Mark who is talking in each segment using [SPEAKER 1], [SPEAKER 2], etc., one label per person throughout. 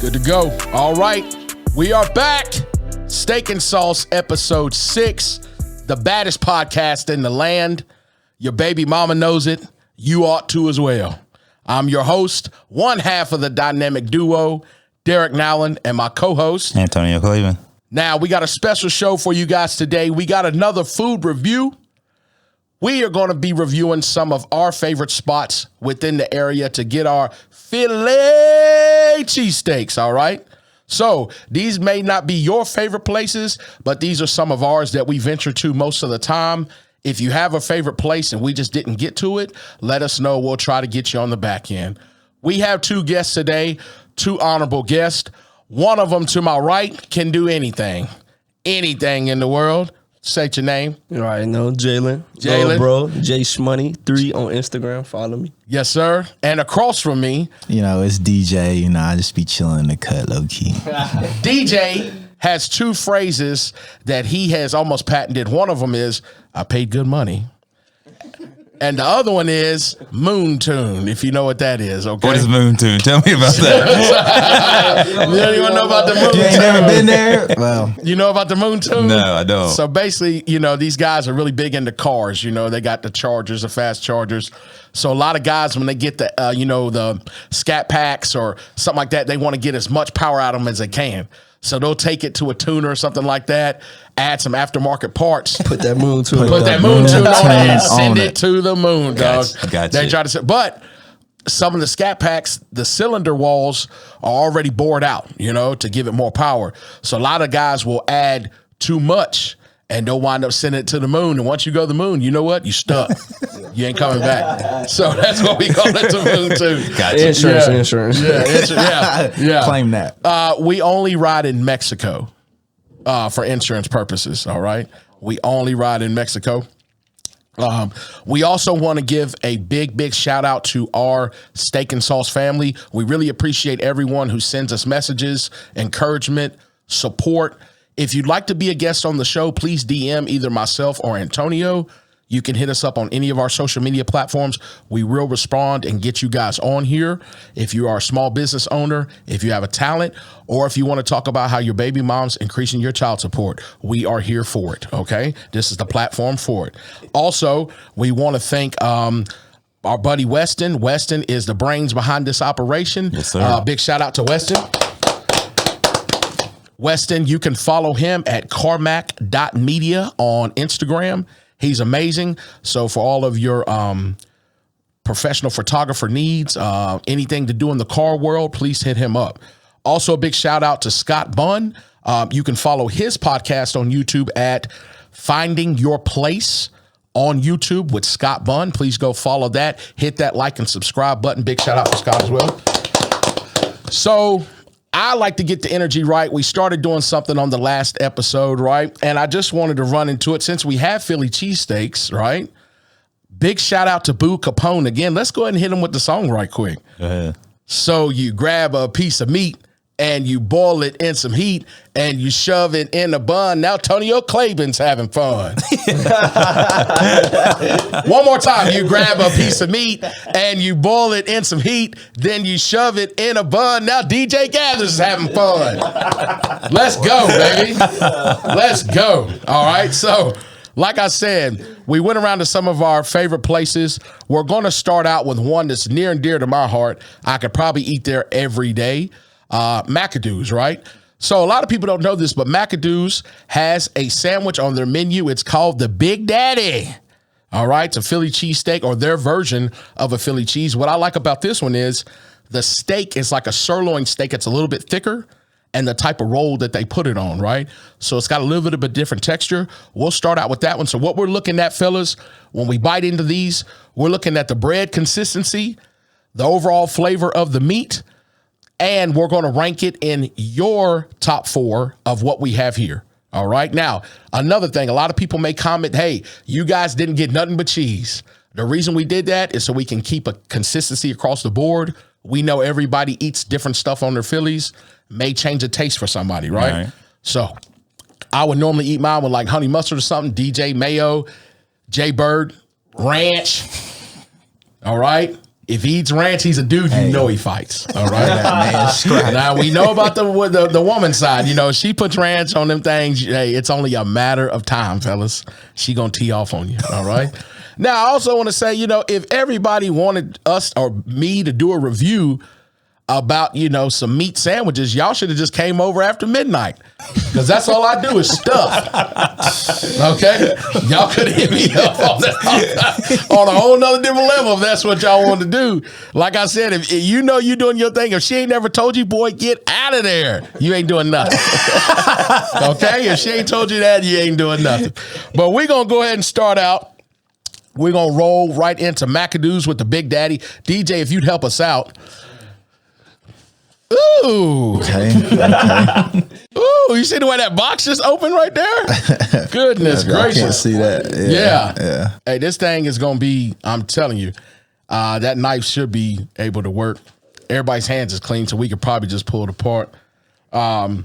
[SPEAKER 1] Good to go. All right. We are back. Steak and Sauce, episode 6. The baddest podcast in the land. Your baby mama knows it. You ought to as well. I'm your host, one half of the dynamic duo, Derek Nowlin, and my co-host,
[SPEAKER 2] Antonio Cleveland.
[SPEAKER 1] Now, we got a special show for you guys today. We got another food review. We are going to be reviewing some of our favorite spots within the area to get our filet cheesesteaks, all right? So these may not be your favorite places, but these are some of ours that we venture to most of the time. If you have a favorite place and we just didn't get to it, let us know. We'll try to get you on the back end. We have 2 guests today, 2 honorable guests. One of them to my right can do anything in the world. Say your name.
[SPEAKER 3] You already know, Jalen.
[SPEAKER 1] Jalen.
[SPEAKER 3] Bro, J Shmoney 3 on Instagram. Follow me.
[SPEAKER 1] Yes, sir. And across from me,
[SPEAKER 2] It's DJ. I just be chilling in the cut low key.
[SPEAKER 1] DJ has 2 phrases that he has almost patented. One of them is, I paid good money. And the other one is Moon Tune, if you know what that is, okay?
[SPEAKER 2] What is Moon Tune? Tell me about that.
[SPEAKER 1] You don't even know about the Moon Tune?
[SPEAKER 2] You ain't never been there? Well,
[SPEAKER 1] You know about the Moon Tune?
[SPEAKER 2] no, I don't.
[SPEAKER 1] So basically, these guys are really big into cars. They got the Chargers, the fast Chargers. So a lot of guys, when they get the, the Scat Packs or something like that, they want to get as much power out of them as they can. So they'll take it to a tuner or something like that, add some aftermarket parts.
[SPEAKER 3] Put that moon tune
[SPEAKER 1] Put that moon tune on it and send it to the moon, dog.
[SPEAKER 2] Gotcha.
[SPEAKER 1] They try to say, but some of the Scat Packs, the cylinder walls are already bored out, to give it more power. So a lot of guys will add too much and they'll wind up sending it to the moon. And once you go to the moon, you know what? You stuck. You ain't coming back. So that's what we call it, the moon too.
[SPEAKER 2] Gotcha.
[SPEAKER 3] Insurance.
[SPEAKER 1] Yeah.
[SPEAKER 2] Claim that.
[SPEAKER 1] We only ride in Mexico for insurance purposes, all right? We only ride in Mexico. We also want to give a big shout out to our Steak and Sauce family. We really appreciate everyone who sends us messages, encouragement, support. If you'd like to be a guest on the show, please DM either myself or Antonio. You can hit us up on any of our social media platforms. We will respond and get you guys on here. If you are a small business owner, if you have a talent, or if you want to talk about how your baby mom's increasing your child support, we are here for it, okay? This is the platform for it. Also, we want to thank our buddy Weston. Weston is the brains behind this operation.
[SPEAKER 2] Yes, sir.
[SPEAKER 1] Big shout out to Weston. Weston, you can follow him at carmack.media on Instagram. He's amazing. So for all of your professional photographer needs, anything to do in the car world, please hit him up. Also, a big shout out to Scott Bunn. You can follow his podcast on YouTube at Finding Your Place on YouTube with Scott Bunn. Please go follow that. Hit that like and subscribe button. Big shout out to Scott as well. So I like to get the energy right. We started doing something on the last episode, right? And I just wanted to run into it since we have Philly cheesesteaks, right? Big shout out to Boo Capone. Again, let's go ahead and hit him with the song right quick.
[SPEAKER 2] Go ahead.
[SPEAKER 1] So you grab a piece of meat and you boil it in some heat and you shove it in a bun. Now Tonio Claiborne's having fun. One more time. You grab a piece of meat and you boil it in some heat. Then you shove it in a bun. Now DJ Gathers is having fun. Let's go, baby. Let's go. All right. So like I said, we went around to some of our favorite places. We're going to start out with one that's near and dear to my heart. I could probably eat there every day. Macados, right? So a lot of people don't know this, but Macados has a sandwich on their menu. It's called the Big Daddy. All right, it's a Philly cheesesteak or their version of a Philly cheese. What I like about this one is the steak is like a sirloin steak. It's a little bit thicker and the type of roll that they put it on, right? So it's got a little bit of a different texture. We'll start out with that one. So what we're looking at, fellas, when we bite into these, we're looking at the bread consistency, the overall flavor of the meat, and we're going to rank it in your top 4 of what we have here. All right. Now, another thing, a lot of people may comment, hey, you guys didn't get nothing but cheese. The reason we did that is so we can keep a consistency across the board. We know everybody eats different stuff on their Phillies, may change the taste for somebody, right? So I would normally eat mine with like honey mustard or something, DJ mayo, J Bird, ranch. All right. If he eats ranch, he's a dude. You know he fights. All right.
[SPEAKER 2] Man,
[SPEAKER 1] Now we know about the woman side. You know, she puts ranch on them things. Hey, it's only a matter of time, fellas. She gonna tee off on you. All right. Now I also want to say, you know, if everybody wanted us or me to do a review about, you know, some meat sandwiches, y'all should have just came over after midnight, because that's all I do is stuff. Okay, y'all could hit me up on a whole nother different level if that's what y'all want to do. Like I said, if you know you doing your thing, if she ain't never told you, boy, get out of there. You ain't doing nothing. Okay, if she ain't told you that, you ain't doing nothing. But we're gonna go ahead and start out. We're gonna roll right into Macados with the Big Daddy. DJ, if you'd help us out. Ooh.
[SPEAKER 2] Okay.
[SPEAKER 1] Ooh, you see the way that box just opened right there? Goodness gracious.
[SPEAKER 2] I can't see that.
[SPEAKER 1] Yeah. Hey, this thing is going to be, I'm telling you, that knife should be able to work. Everybody's hands is clean, so we could probably just pull it apart.
[SPEAKER 4] Only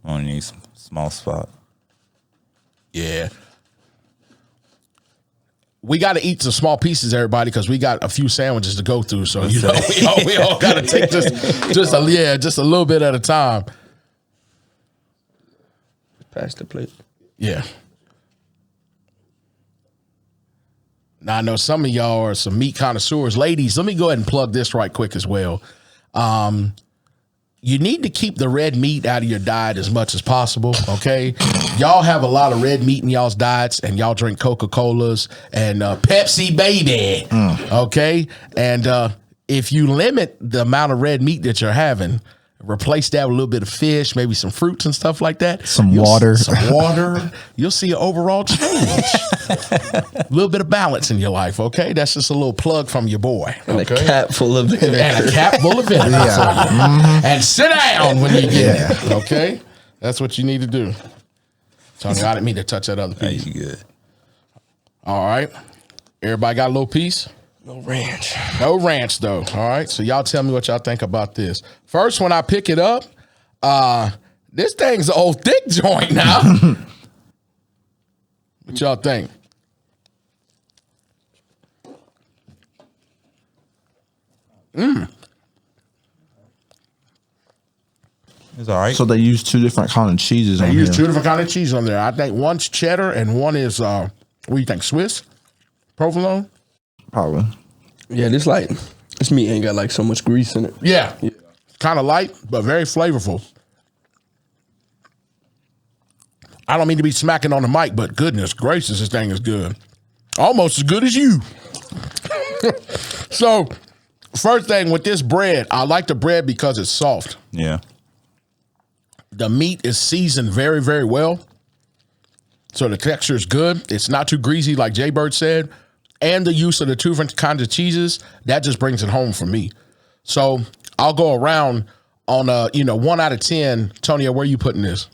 [SPEAKER 4] need some small spot.
[SPEAKER 1] Yeah. We got to eat some small pieces, everybody, because we got a few sandwiches to go through. So, you know, we all got to take just a little bit at a time.
[SPEAKER 3] Pass the plate.
[SPEAKER 1] Yeah. Now, I know some of y'all are some meat connoisseurs. Ladies, let me go ahead and plug this right quick as well. You need to keep the red meat out of your diet as much as possible, okay? Y'all have a lot of red meat in y'all's diets, and y'all drink Coca-Colas and Pepsi, baby, okay? And if you limit the amount of red meat that you're having, replace that with a little bit of fish, maybe some fruits and stuff like that.
[SPEAKER 2] Some water.
[SPEAKER 1] You'll see an overall change. A little bit of balance in your life, okay? That's just a little plug from your boy.
[SPEAKER 3] And a cap full of vinegar.
[SPEAKER 1] And a cap full of vinegar.
[SPEAKER 2] Yeah.
[SPEAKER 1] And sit down when you get it, okay? That's what you need to do. Tony, I didn't mean to touch that other
[SPEAKER 4] Hey,
[SPEAKER 1] piece.
[SPEAKER 4] you good?
[SPEAKER 1] All right. Everybody got a little piece?
[SPEAKER 3] No ranch.
[SPEAKER 1] No ranch, though. All right. So y'all tell me what y'all think about this. First, when I pick it up, this thing's an old thick joint now. What y'all think?
[SPEAKER 4] It's all right.
[SPEAKER 2] So they use two different kind of cheeses on
[SPEAKER 1] They
[SPEAKER 2] here.
[SPEAKER 1] use two different kind of cheese on there. I think one's cheddar and one is, what do you think, Swiss? Provolone?
[SPEAKER 2] Probably.
[SPEAKER 3] Yeah, this meat ain't got like so much grease in it.
[SPEAKER 1] Yeah. Kind of light, but very flavorful. I don't mean to be smacking on the mic, but goodness gracious, this thing is good. Almost as good as you. So, first thing with this bread, I like the bread because it's soft.
[SPEAKER 4] Yeah.
[SPEAKER 1] The meat is seasoned very, very well. So the texture is good. It's not too greasy like Jay Bird said. And the use of the two different kinds of cheeses, that just brings it home for me. So I'll go around on 1 out of 10. Tonio, where are you putting this?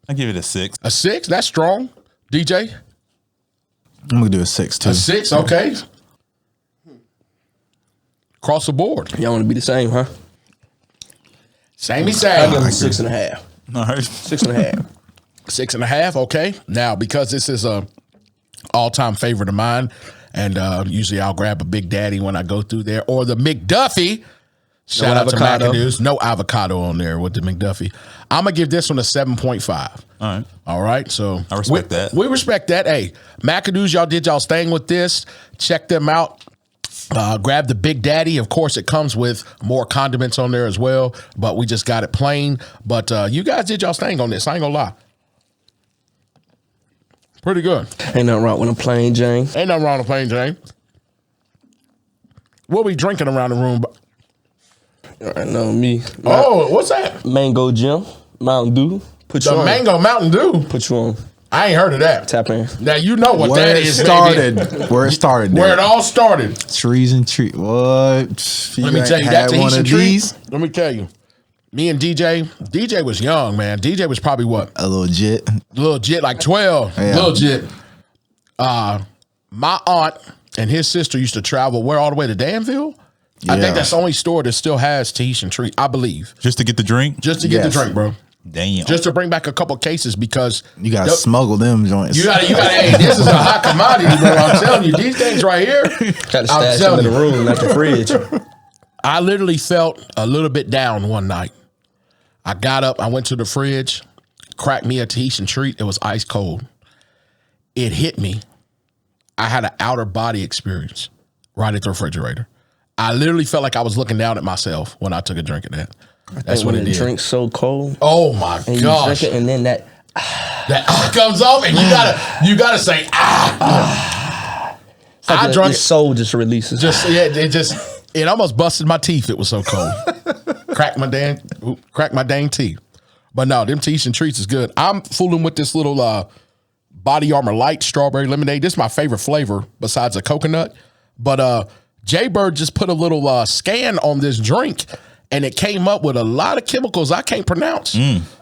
[SPEAKER 4] I give it a 6.
[SPEAKER 1] A 6? That's strong. DJ?
[SPEAKER 2] I'm going to do a 6 too.
[SPEAKER 1] A 6? Okay. Across the board.
[SPEAKER 3] Y'all want to be the same, huh?
[SPEAKER 1] Same.
[SPEAKER 3] I give it 6.5.
[SPEAKER 4] All right.
[SPEAKER 3] 6.5.
[SPEAKER 1] 6.5. Okay. Now, because this is a all-time favorite of mine, and usually I'll grab a Big Daddy when I go through there, or the McDuffie. Shout out
[SPEAKER 3] avocado.
[SPEAKER 1] to Macados. No avocado on there with the McDuffie. I'm going to give this one a 7.5.
[SPEAKER 4] All right.
[SPEAKER 1] All right. So
[SPEAKER 4] I respect that.
[SPEAKER 1] We respect that. Hey, Macados, y'all did y'all's thing with this. Check them out. Grab the Big Daddy. Of course, it comes with more condiments on there as well, but we just got it plain. But you guys did y'all's thing on this. I ain't going to lie. Pretty good.
[SPEAKER 3] Ain't nothing wrong with a plain Jane.
[SPEAKER 1] Ain't nothing wrong with plain Jane. What we drinking around the room?
[SPEAKER 3] I know me.
[SPEAKER 1] Oh, what's that?
[SPEAKER 3] Mango Jim, Mountain Dew. Put you
[SPEAKER 1] The
[SPEAKER 3] on.
[SPEAKER 1] Mango Mountain Dew.
[SPEAKER 3] Put you on.
[SPEAKER 1] I ain't heard of that.
[SPEAKER 3] Tap in.
[SPEAKER 1] Now you know what
[SPEAKER 2] Where
[SPEAKER 1] that
[SPEAKER 2] it
[SPEAKER 1] is,
[SPEAKER 2] started.
[SPEAKER 1] baby.
[SPEAKER 2] Where it started.
[SPEAKER 1] Where it all started.
[SPEAKER 2] Trees and trees. What?
[SPEAKER 1] Let me tell you, that
[SPEAKER 2] had one
[SPEAKER 1] Tahitian
[SPEAKER 2] of
[SPEAKER 1] treat.
[SPEAKER 2] these.
[SPEAKER 1] Let me tell you. Me and DJ was young, man. DJ was probably what?
[SPEAKER 2] A little jit.
[SPEAKER 1] Little jit, like 12.
[SPEAKER 2] Yeah.
[SPEAKER 1] Little jit. My aunt and his sister used to travel where all the way to Danville? I
[SPEAKER 2] Yeah.
[SPEAKER 1] think that's the only store that still has Tahitian treat, I believe.
[SPEAKER 4] Just to get the drink?
[SPEAKER 1] Just to get the
[SPEAKER 2] Yes.
[SPEAKER 1] drink, bro.
[SPEAKER 4] Damn.
[SPEAKER 1] just to bring back a couple cases because
[SPEAKER 2] You gotta smuggle them joints.
[SPEAKER 1] you got. Hey, this is a hot commodity, bro. I'm telling you, these things right here.
[SPEAKER 3] Got to stash them in the room, not the fridge.
[SPEAKER 1] I literally felt a little bit down one night. I got up, I went to the fridge, cracked me a Tahitian treat. It was ice cold. It hit me. I had an outer body experience right at the refrigerator. I literally felt like I was looking down at myself when I took a drink of that. That's what it did.
[SPEAKER 3] Drink's so cold.
[SPEAKER 1] Oh my
[SPEAKER 3] And you
[SPEAKER 1] gosh!
[SPEAKER 3] drink it, and then that
[SPEAKER 1] Comes off, and you gotta say I drunk
[SPEAKER 3] your soul just releases.
[SPEAKER 1] It almost busted my teeth. It was so cold. Cracked my dang teeth. But no, them Tahitian treats is good. I'm fooling with this little Body Armor Light strawberry lemonade. This is my favorite flavor besides the coconut. But Jay Bird just put a little scan on this drink, and it came up with a lot of chemicals I can't pronounce.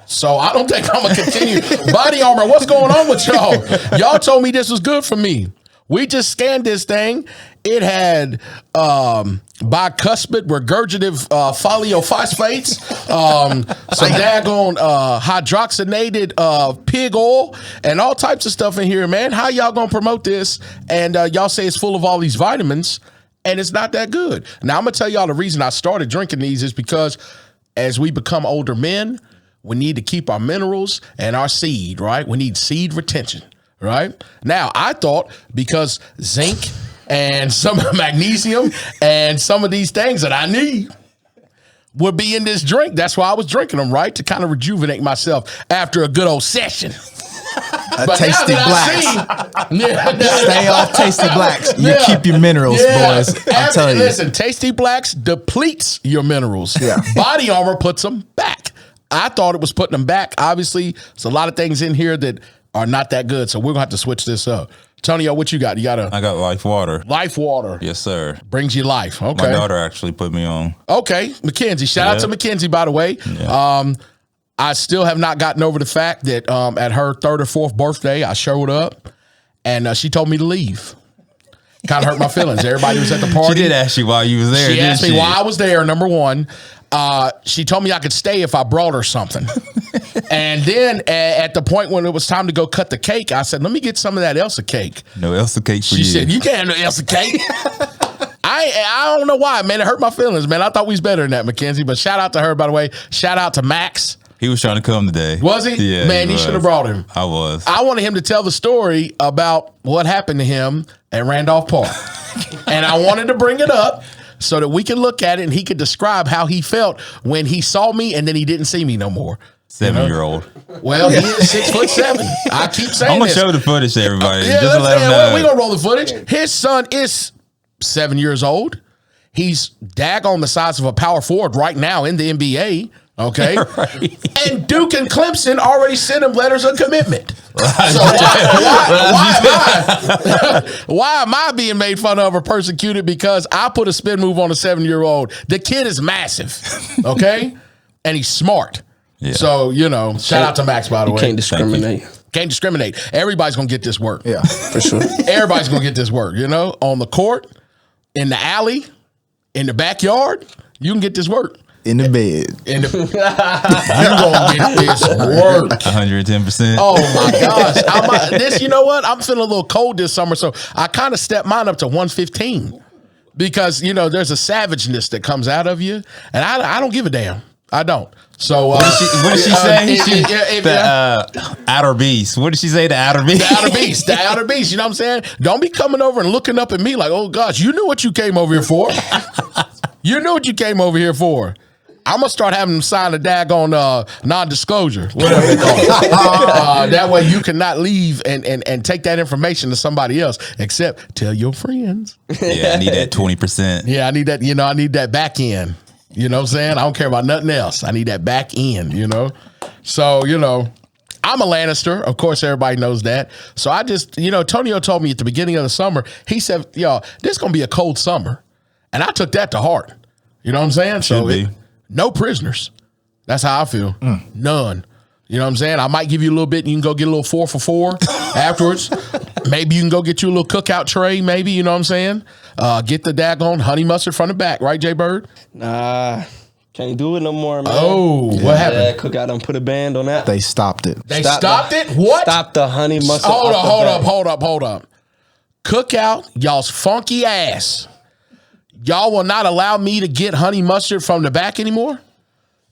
[SPEAKER 1] So I don't think I'm going to continue. Body Armor, what's going on with y'all? Y'all told me this was good for me. We just scanned this thing. It had bicuspid regurgitative foliophosphates, some daggone hydroxynated pig oil, and all types of stuff in here, man. How y'all gonna promote this? And y'all say it's full of all these vitamins, and it's not that good. Now, I'm gonna tell y'all the reason I started drinking these is because as we become older men, we need to keep our minerals and our seed, right? We need seed retention. Right now, I thought because zinc and some magnesium and some of these things that I need would be in this drink. That's why I was drinking them, right? To kind of rejuvenate myself after a good old session.
[SPEAKER 2] Tasty blacks. Stay off tasty blacks. You
[SPEAKER 1] Yeah.
[SPEAKER 2] keep your minerals, boys. I'm telling you.
[SPEAKER 1] Listen, tasty blacks depletes your minerals.
[SPEAKER 2] Yeah.
[SPEAKER 1] Body Armor puts them back. I thought it was putting them back. Obviously, there's a lot of things in here that are not that good, so we're gonna have to switch this up. Tonyo, what you got?
[SPEAKER 4] I got Life Water.
[SPEAKER 1] Life Water.
[SPEAKER 4] Yes, sir.
[SPEAKER 1] Brings you life. Okay.
[SPEAKER 4] My daughter actually put me on.
[SPEAKER 1] Okay, Mackenzie. Shout out to Mackenzie, by the way.
[SPEAKER 4] Yeah.
[SPEAKER 1] I still have not gotten over the fact that at her 3rd or 4th birthday, I showed up and she told me to leave. Kind of hurt my feelings. Everybody was at the party.
[SPEAKER 4] She did ask you why you was there.
[SPEAKER 1] She asked me
[SPEAKER 4] didn't
[SPEAKER 1] why I was there, number one. She told me I could stay if I brought her something. And then at the point when it was time to go cut the cake, I said, let me get some of that Elsa cake.
[SPEAKER 4] No Elsa cake for
[SPEAKER 1] She
[SPEAKER 4] you.
[SPEAKER 1] said, you can't have no Elsa cake. I don't know why, man. It hurt my feelings, man. I thought we was better than that, Mackenzie. But shout out to her, by the way. Shout out to Max.
[SPEAKER 4] He was trying to come today.
[SPEAKER 1] Was he?
[SPEAKER 4] Yeah.
[SPEAKER 1] Man, you should have brought him.
[SPEAKER 4] I was.
[SPEAKER 1] I wanted him to tell the story about what happened to him at Randolph Park. And I wanted to bring it up so that we can look at it and he could describe how he felt when he saw me and then he didn't see me no more.
[SPEAKER 4] 7-year-old.
[SPEAKER 1] Well, he is 6'7". I keep saying
[SPEAKER 4] I'm gonna
[SPEAKER 1] this.
[SPEAKER 4] show the footage to everybody.
[SPEAKER 1] Yeah,
[SPEAKER 4] just to let them know.
[SPEAKER 1] We're going to roll the footage. His son is 7 years old. He's daggone the size of a power forward right now in the NBA. Okay.
[SPEAKER 4] Right.
[SPEAKER 1] And Duke and Clemson already sent him letters of commitment. So why am I being made fun of or persecuted because I put a spin move on a 7-year-old? The kid is massive. Okay. And he's smart.
[SPEAKER 4] Yeah.
[SPEAKER 1] So, shout out to Max, by the way.
[SPEAKER 3] Can't discriminate.
[SPEAKER 1] Can't discriminate. Everybody's going to get this work.
[SPEAKER 2] Yeah,
[SPEAKER 3] For sure.
[SPEAKER 1] Everybody's going to get this work, on the court, in the alley, in the backyard. You can get this work.
[SPEAKER 2] in the bed.
[SPEAKER 1] You're going to get this work.
[SPEAKER 4] 110%.
[SPEAKER 1] Oh, my gosh. You know what? I'm feeling a little cold this summer, so I kind of stepped mine up to 115 because, there's a savageness that comes out of you, and I don't give a damn. I don't. So
[SPEAKER 4] what did she say? Outer beast. What did she say? The outer beast.
[SPEAKER 1] The outer beast. The outer beast. You know what I'm saying? Don't be coming over and looking up at me like, oh gosh, you knew what you came over here for. You knew what you came over here for. I'm gonna start having them sign a daggone non-disclosure, whatever they call it. That way you cannot leave and take that information to somebody else, except tell your friends.
[SPEAKER 4] Yeah, I need that 20%.
[SPEAKER 1] Yeah, I need that. I need that back end. You know what I'm saying? I don't care about nothing else. I need that back end. So I'm a Lannister. Of course, everybody knows that. So I just, Tonio told me at the beginning of the summer. He said, "Yo, this is gonna be a cold summer," and I took that to heart. You know what I'm saying?
[SPEAKER 4] Should be.
[SPEAKER 1] No prisoners. That's how I feel. None. You know what I'm saying? I might give you a little bit and you can go get a little 4 for $4 afterwards. Maybe you can go get you a little cookout tray, maybe, you know what I'm saying? Get the daggone honey mustard from the back, right, Jay Bird?
[SPEAKER 3] Nah, Can't do it no more, man.
[SPEAKER 1] Oh, what happened?
[SPEAKER 3] Yeah, Cookout done put a band on that.
[SPEAKER 2] They stopped it.
[SPEAKER 1] They stopped it? What?
[SPEAKER 3] Stop the honey mustard.
[SPEAKER 1] Hold up. Cookout, y'all's funky ass. Y'all will not allow me to get honey mustard from the back anymore?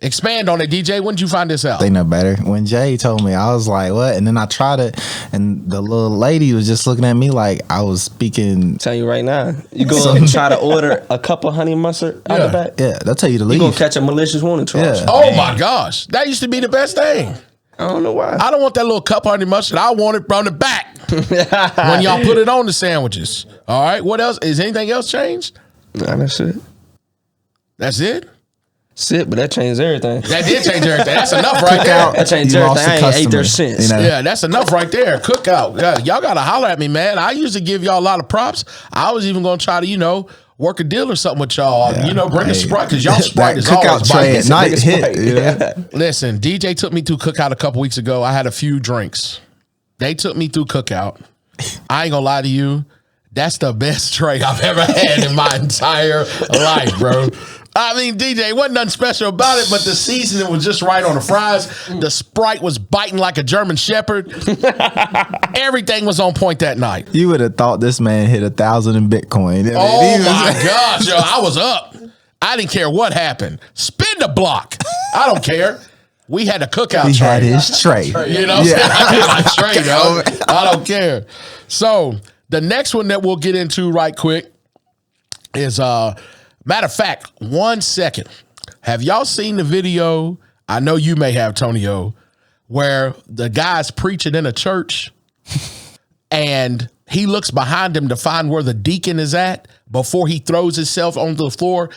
[SPEAKER 1] Expand on it, DJ. When did you find this out?
[SPEAKER 2] They know better. When Jay told me, I was like, what? And then I tried it, and the little lady was just looking at me like I was speaking.
[SPEAKER 3] Tell you right now, you go and try to order a cup of honey mustard out the back.
[SPEAKER 2] Yeah, they'll tell you to leave.
[SPEAKER 3] You gonna catch a malicious warning charge.
[SPEAKER 2] Yeah.
[SPEAKER 1] Oh my gosh. That used to be the best thing.
[SPEAKER 3] I don't know why.
[SPEAKER 1] I don't want that little cup of honey mustard. I want it from the back when y'all put it on the sandwiches. All right. What else? Is anything else changed?
[SPEAKER 3] Nah, that's it.
[SPEAKER 1] That's it?
[SPEAKER 3] But that changed everything.
[SPEAKER 1] That did change everything. That's enough right there.
[SPEAKER 3] That changed
[SPEAKER 2] You
[SPEAKER 3] everything.
[SPEAKER 2] lost
[SPEAKER 3] I
[SPEAKER 2] the
[SPEAKER 3] ain't ate their
[SPEAKER 2] customer,
[SPEAKER 3] since.
[SPEAKER 2] you know?
[SPEAKER 1] Yeah, that's enough right there. Cookout. Yeah, y'all got to holler at me, man. I usually give y'all a lot of props. I was even going to try to, work a deal or something with y'all. Bring a Sprite, because y'all Sprite is
[SPEAKER 2] Cookout
[SPEAKER 1] always
[SPEAKER 2] tray
[SPEAKER 1] biting.
[SPEAKER 2] at night hit. Yeah.
[SPEAKER 1] Listen, DJ took me through Cookout a couple weeks ago. I had a few drinks. They took me through Cookout. I ain't going to lie to you. That's the best tray I've ever had in my entire life, bro. I mean, DJ, wasn't nothing special about it, but the seasoning was just right on the fries. The Sprite was biting like a German Shepherd. Everything was on point that night.
[SPEAKER 2] You would have thought this man hit 1,000 in Bitcoin.
[SPEAKER 1] Oh my gosh, yo, I was up. I didn't care what happened. Spin the block. I don't care. We had a Cookout
[SPEAKER 2] He
[SPEAKER 1] tray.
[SPEAKER 2] had his tray.
[SPEAKER 1] You know what I'm saying? I got my tray, yo. I don't care. So the next one that we'll get into right quick is matter of fact, 1 second. Have y'all seen the video? I know you may have, Tonio, where the guy's preaching in a church and he looks behind him to find where the deacon is at before he throws himself onto the floor.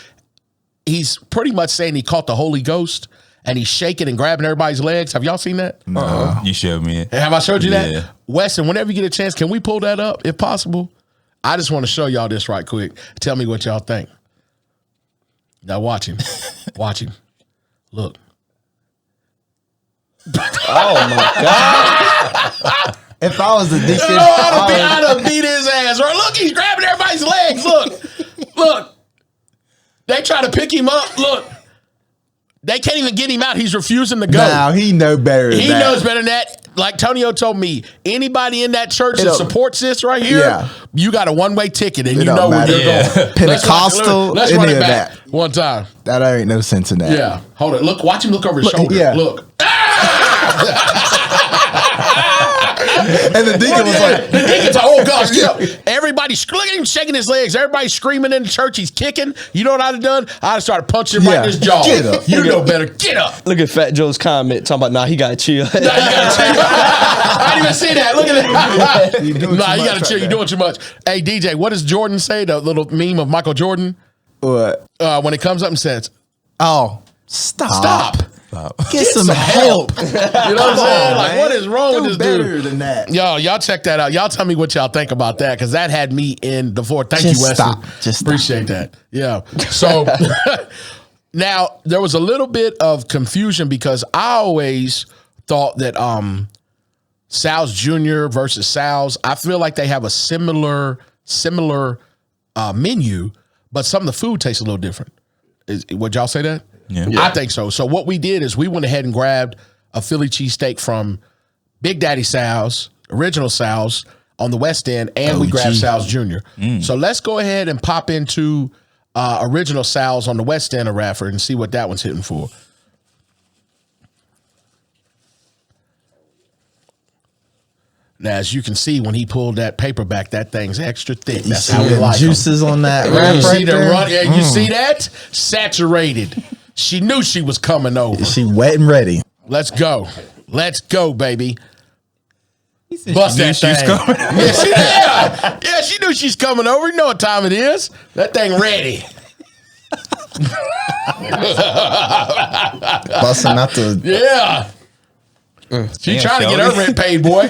[SPEAKER 1] He's pretty much saying he caught the Holy Ghost and he's shaking and grabbing everybody's legs. Have y'all seen that?
[SPEAKER 4] No, you showed me it.
[SPEAKER 1] Have I showed you
[SPEAKER 4] Yeah.
[SPEAKER 1] that? Weston, whenever you get a chance, can we pull that up if possible? I just want to show y'all this right quick. Tell me what y'all think. Now watch him. Watch him. Look.
[SPEAKER 3] Oh my God.
[SPEAKER 2] If I was the deacon,
[SPEAKER 1] I'd have beat his ass. Right? Look, he's grabbing everybody's legs. Look. They try to pick him up. Look. They can't even get him out. He's refusing to go.
[SPEAKER 2] now he know better than
[SPEAKER 1] He
[SPEAKER 2] that.
[SPEAKER 1] knows better than that. Like Tonio told me, anybody in that church that supports this right here,
[SPEAKER 2] Yeah.
[SPEAKER 1] you got a one-way ticket and you
[SPEAKER 2] don't
[SPEAKER 1] know where
[SPEAKER 2] matter.
[SPEAKER 1] you're
[SPEAKER 4] Yeah.
[SPEAKER 1] going.
[SPEAKER 2] Pentecostal,
[SPEAKER 1] Let's
[SPEAKER 2] any
[SPEAKER 1] run it
[SPEAKER 2] of
[SPEAKER 1] back
[SPEAKER 2] that.
[SPEAKER 1] one time.
[SPEAKER 2] That ain't no sense in that.
[SPEAKER 1] Yeah. Hold it. Look, watch him look over his
[SPEAKER 2] Look,
[SPEAKER 1] shoulder.
[SPEAKER 2] yeah.
[SPEAKER 1] Look.
[SPEAKER 2] And the deacon was like,
[SPEAKER 1] the deacon's like, oh gosh, get up. Everybody's look at him shaking his legs. Everybody's screaming in the church. He's kicking. You know what I'd have done? I'd have started punching him right in his jaw.
[SPEAKER 2] Get up.
[SPEAKER 1] You know better. Get up.
[SPEAKER 3] Look at Fat Joe's comment talking about, you gotta chill.
[SPEAKER 1] Nah, you gotta chill. I didn't even see that. Look at that.
[SPEAKER 2] You doing
[SPEAKER 1] Nah,
[SPEAKER 2] too
[SPEAKER 1] you gotta
[SPEAKER 2] much
[SPEAKER 1] chill.
[SPEAKER 2] right
[SPEAKER 1] You're doing too much. Hey, DJ, what does Jordan say? The little meme of Michael Jordan?
[SPEAKER 2] what?
[SPEAKER 1] When it comes up and says,
[SPEAKER 2] Oh, stop.
[SPEAKER 1] stop.
[SPEAKER 2] Get some help.
[SPEAKER 1] You know what I'm saying? Like, what is wrong with this
[SPEAKER 2] better
[SPEAKER 1] dude?
[SPEAKER 2] than that.
[SPEAKER 1] Y'all check that out. Y'all tell me what y'all think about that, because that had me in the floor. Thank
[SPEAKER 2] Just
[SPEAKER 1] you, Wesley.
[SPEAKER 2] stop. Just stop.
[SPEAKER 1] Appreciate that. Yeah. So now there was a little bit of confusion because I always thought that Sal's Jr. versus Sal's, I feel like they have a similar menu, but some of the food tastes a little different. Would y'all say that?
[SPEAKER 4] Yeah.
[SPEAKER 1] I think so. So what we did is we went ahead and grabbed a Philly cheesesteak from Big Daddy Sal's, original Sal's on the West End, and we grabbed Sal's Jr. So let's go ahead and pop into original Sal's on the West End of Radford and see what that one's hitting for. Now, as you can see, when he pulled that paper back, that thing's extra thick.
[SPEAKER 2] You
[SPEAKER 1] That's
[SPEAKER 2] see
[SPEAKER 1] how we
[SPEAKER 2] the
[SPEAKER 1] like 'em.
[SPEAKER 2] juices on that
[SPEAKER 1] You
[SPEAKER 2] wrap
[SPEAKER 1] see
[SPEAKER 2] right
[SPEAKER 1] the
[SPEAKER 2] there?
[SPEAKER 1] run? Yeah, you see that? Saturated. She knew she was coming over.
[SPEAKER 2] She wet and ready.
[SPEAKER 1] Let's go. Let's go, baby. Bust
[SPEAKER 4] knew
[SPEAKER 1] that
[SPEAKER 4] she was
[SPEAKER 1] thing.
[SPEAKER 4] coming.
[SPEAKER 1] Yeah, she knew she's coming over. You know what time it is. That thing ready.
[SPEAKER 2] Busting out the.
[SPEAKER 1] Yeah. She
[SPEAKER 4] Damn,
[SPEAKER 1] trying to get her
[SPEAKER 4] Shelby.
[SPEAKER 1] rent paid, boy.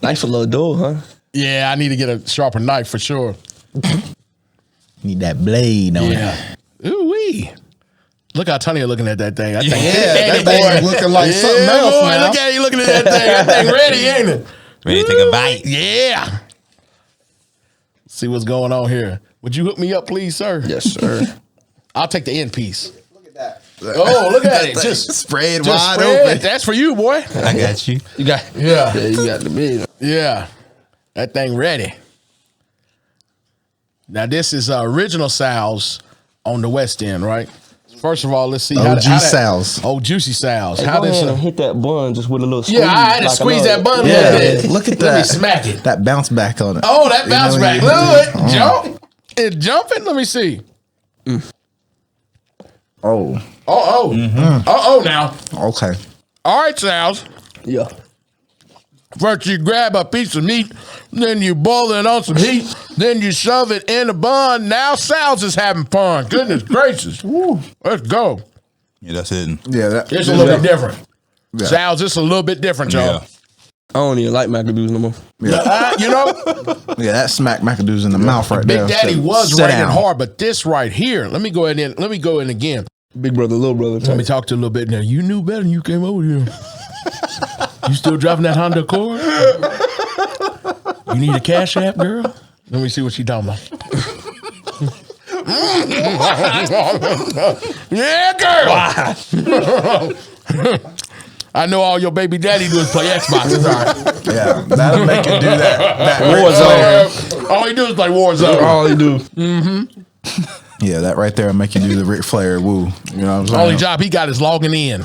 [SPEAKER 3] Nice little door, huh?
[SPEAKER 1] Yeah, I need to get a sharper knife for sure.
[SPEAKER 2] Need that blade on it.
[SPEAKER 1] Yeah. Ooh-wee. Look how Tony looking at that thing. That thing,
[SPEAKER 2] that thing looking like something else
[SPEAKER 1] boy,
[SPEAKER 2] now.
[SPEAKER 1] look at you looking at that thing. That thing ready, ain't it?
[SPEAKER 4] Ready to take a bite.
[SPEAKER 1] Yeah. See what's going on here. Would you hook me up, please, sir?
[SPEAKER 3] Yes, sir.
[SPEAKER 1] I'll take the end piece.
[SPEAKER 2] Look at that.
[SPEAKER 1] Oh, look at it. Just
[SPEAKER 2] spread
[SPEAKER 1] just
[SPEAKER 2] wide
[SPEAKER 1] spread.
[SPEAKER 2] open.
[SPEAKER 1] That's for you, boy.
[SPEAKER 4] I got you.
[SPEAKER 3] You got
[SPEAKER 1] Yeah.
[SPEAKER 3] you got the big.
[SPEAKER 1] Yeah. That thing ready. Now, this is original Sal's on the West End, right? First of all, let's see
[SPEAKER 2] OG Sal's.
[SPEAKER 1] Oh, Juicy Sal's.
[SPEAKER 3] Hey,
[SPEAKER 1] How
[SPEAKER 3] go
[SPEAKER 1] this?
[SPEAKER 3] ahead and hit that bun just with a little squeeze.
[SPEAKER 1] Yeah, I had to
[SPEAKER 3] like
[SPEAKER 1] squeeze
[SPEAKER 3] another-
[SPEAKER 1] that bun a
[SPEAKER 2] Yeah,
[SPEAKER 1] little bit.
[SPEAKER 2] look at
[SPEAKER 1] Let me
[SPEAKER 2] that.
[SPEAKER 1] smack it.
[SPEAKER 2] That bounce back on it.
[SPEAKER 1] Oh, that bounce
[SPEAKER 2] know,
[SPEAKER 1] back.
[SPEAKER 2] you-
[SPEAKER 1] Look, jump. It jumping. Let me see.
[SPEAKER 2] Oh,
[SPEAKER 1] Oh, now.
[SPEAKER 2] okay.
[SPEAKER 1] All right, Sal's.
[SPEAKER 3] Yeah.
[SPEAKER 1] First, you grab a piece of meat, then you boil it on some heat, then you shove it in a bun. Now Sal's is having fun. Goodness gracious. Let's go.
[SPEAKER 4] Yeah, that's hidden.
[SPEAKER 2] Yeah, that,
[SPEAKER 1] It's a little bit different.
[SPEAKER 2] Yeah.
[SPEAKER 1] Sal's just a little bit different, y'all.
[SPEAKER 4] Yeah.
[SPEAKER 3] I don't even like Macados no more.
[SPEAKER 1] You know,
[SPEAKER 2] yeah, that smack Macadoos in the mouth right
[SPEAKER 1] Big
[SPEAKER 2] there.
[SPEAKER 1] Daddy was
[SPEAKER 2] Sit
[SPEAKER 1] raining
[SPEAKER 2] down.
[SPEAKER 1] hard, but this right here, let me go in. Let me go in again.
[SPEAKER 3] Big brother, little brother.
[SPEAKER 1] Let me talk to you a little bit now. You knew better than you came over here. You still driving that Honda Accord? You need a cash app, girl? Let me see what she talking about. Yeah, girl. I know all your baby daddy do is play Xbox. It's all right.
[SPEAKER 2] Yeah, that'll make it do that
[SPEAKER 3] Warzone.
[SPEAKER 1] All he do is play Warzone.
[SPEAKER 3] All he do.
[SPEAKER 2] Yeah, that right there will make you do the Ric Flair woo. You know what I'm saying?
[SPEAKER 1] Only job he got is logging in.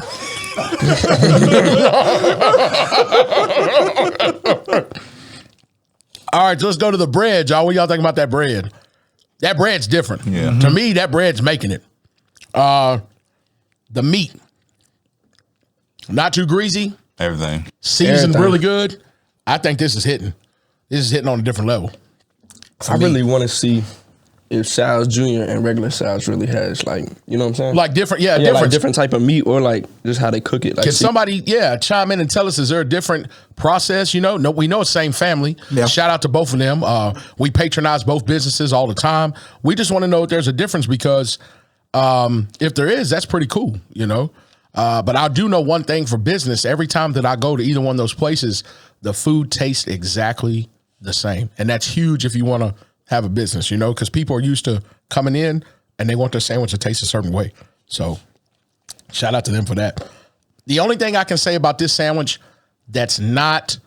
[SPEAKER 1] All right, so let's go to the bread, y'all. What y'all think about that bread? That bread's different.
[SPEAKER 4] Yeah.
[SPEAKER 1] To me, that bread's making it. The meat, not too greasy,
[SPEAKER 4] Everything.
[SPEAKER 1] seasoned
[SPEAKER 3] Everything.
[SPEAKER 1] really good. I think this is hitting. This is hitting on a different level.
[SPEAKER 3] I really want to see if Sal's Jr. and regular Sal's really has like, you know what I'm saying?
[SPEAKER 1] Like different,
[SPEAKER 3] yeah,
[SPEAKER 1] different.
[SPEAKER 3] like different type of meat or like just how they cook it. Like
[SPEAKER 1] Can somebody, chime in and tell us, is there a different process? You know, no, we know it's same family.
[SPEAKER 2] Yeah.
[SPEAKER 1] Shout out to both of them. We patronize both businesses all the time. We just want to know if there's a difference because if there is, that's pretty cool, you know. But I do know one thing for business. Every time that I go to either one of those places, the food tastes exactly the same. And that's huge if you want to have a business, you know, because people are used to coming in and they want their sandwich to taste a certain way. So shout out to them for that. The only thing I can say about this sandwich that's not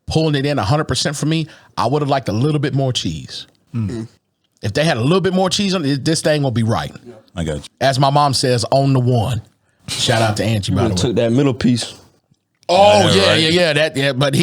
[SPEAKER 1] pulling it in 100% for me, I would have liked a little bit more cheese. If they had a little bit more cheese on it, this thing will be right.
[SPEAKER 4] I got you.
[SPEAKER 1] As my mom says, on the one. Shout out to Angie, by the way.
[SPEAKER 3] took that middle piece.
[SPEAKER 1] Oh
[SPEAKER 4] Yeah,
[SPEAKER 1] yeah,
[SPEAKER 4] right.
[SPEAKER 1] But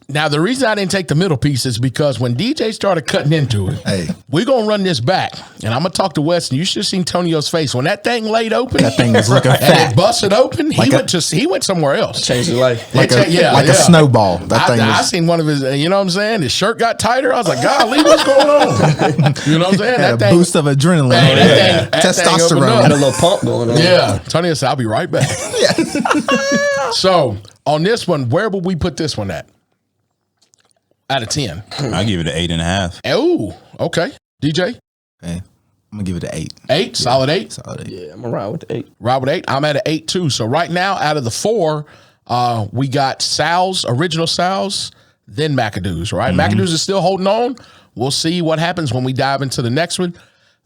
[SPEAKER 1] now the reason I didn't take the middle piece is because when DJ started cutting into it,
[SPEAKER 2] Hey.
[SPEAKER 1] we're gonna run this back, and I'm gonna talk to Wes. And you should have seen Tonio's face when that thing laid open.
[SPEAKER 2] That thing was looking
[SPEAKER 1] and
[SPEAKER 2] fat.
[SPEAKER 1] it busted open.
[SPEAKER 2] Like
[SPEAKER 1] he went somewhere else.
[SPEAKER 3] Changed his life.
[SPEAKER 2] Like
[SPEAKER 1] It
[SPEAKER 2] a
[SPEAKER 1] yeah.
[SPEAKER 2] snowball. That thing
[SPEAKER 1] I
[SPEAKER 2] was
[SPEAKER 1] seen one of his, you know what I'm saying? His shirt got tighter. I was like, golly, what's going on? You know what I'm saying?
[SPEAKER 2] had
[SPEAKER 1] That
[SPEAKER 2] a
[SPEAKER 1] thing,
[SPEAKER 2] boost of adrenaline.
[SPEAKER 1] Hey,
[SPEAKER 2] on
[SPEAKER 1] that
[SPEAKER 2] it.
[SPEAKER 1] thing- that thing opened
[SPEAKER 2] Testosterone.
[SPEAKER 3] Had a
[SPEAKER 1] up.
[SPEAKER 3] little pump going on.
[SPEAKER 1] Yeah. Tonio said, I'll be right back. So on this one, where would we put this one at? Out of 10.
[SPEAKER 4] I give it an 8.5.
[SPEAKER 1] Oh, okay. DJ?
[SPEAKER 2] Okay, I'm gonna give it an 8.
[SPEAKER 1] 8, solid 8.
[SPEAKER 2] Solid 8.
[SPEAKER 3] Yeah, I'm gonna ride with the 8.
[SPEAKER 1] Rob with 8. I'm at an 8 too. So right now, out of the 4, we got Sal's, original Sal's, then Macados, right? Macados is still holding on. We'll see what happens when we dive into the next one.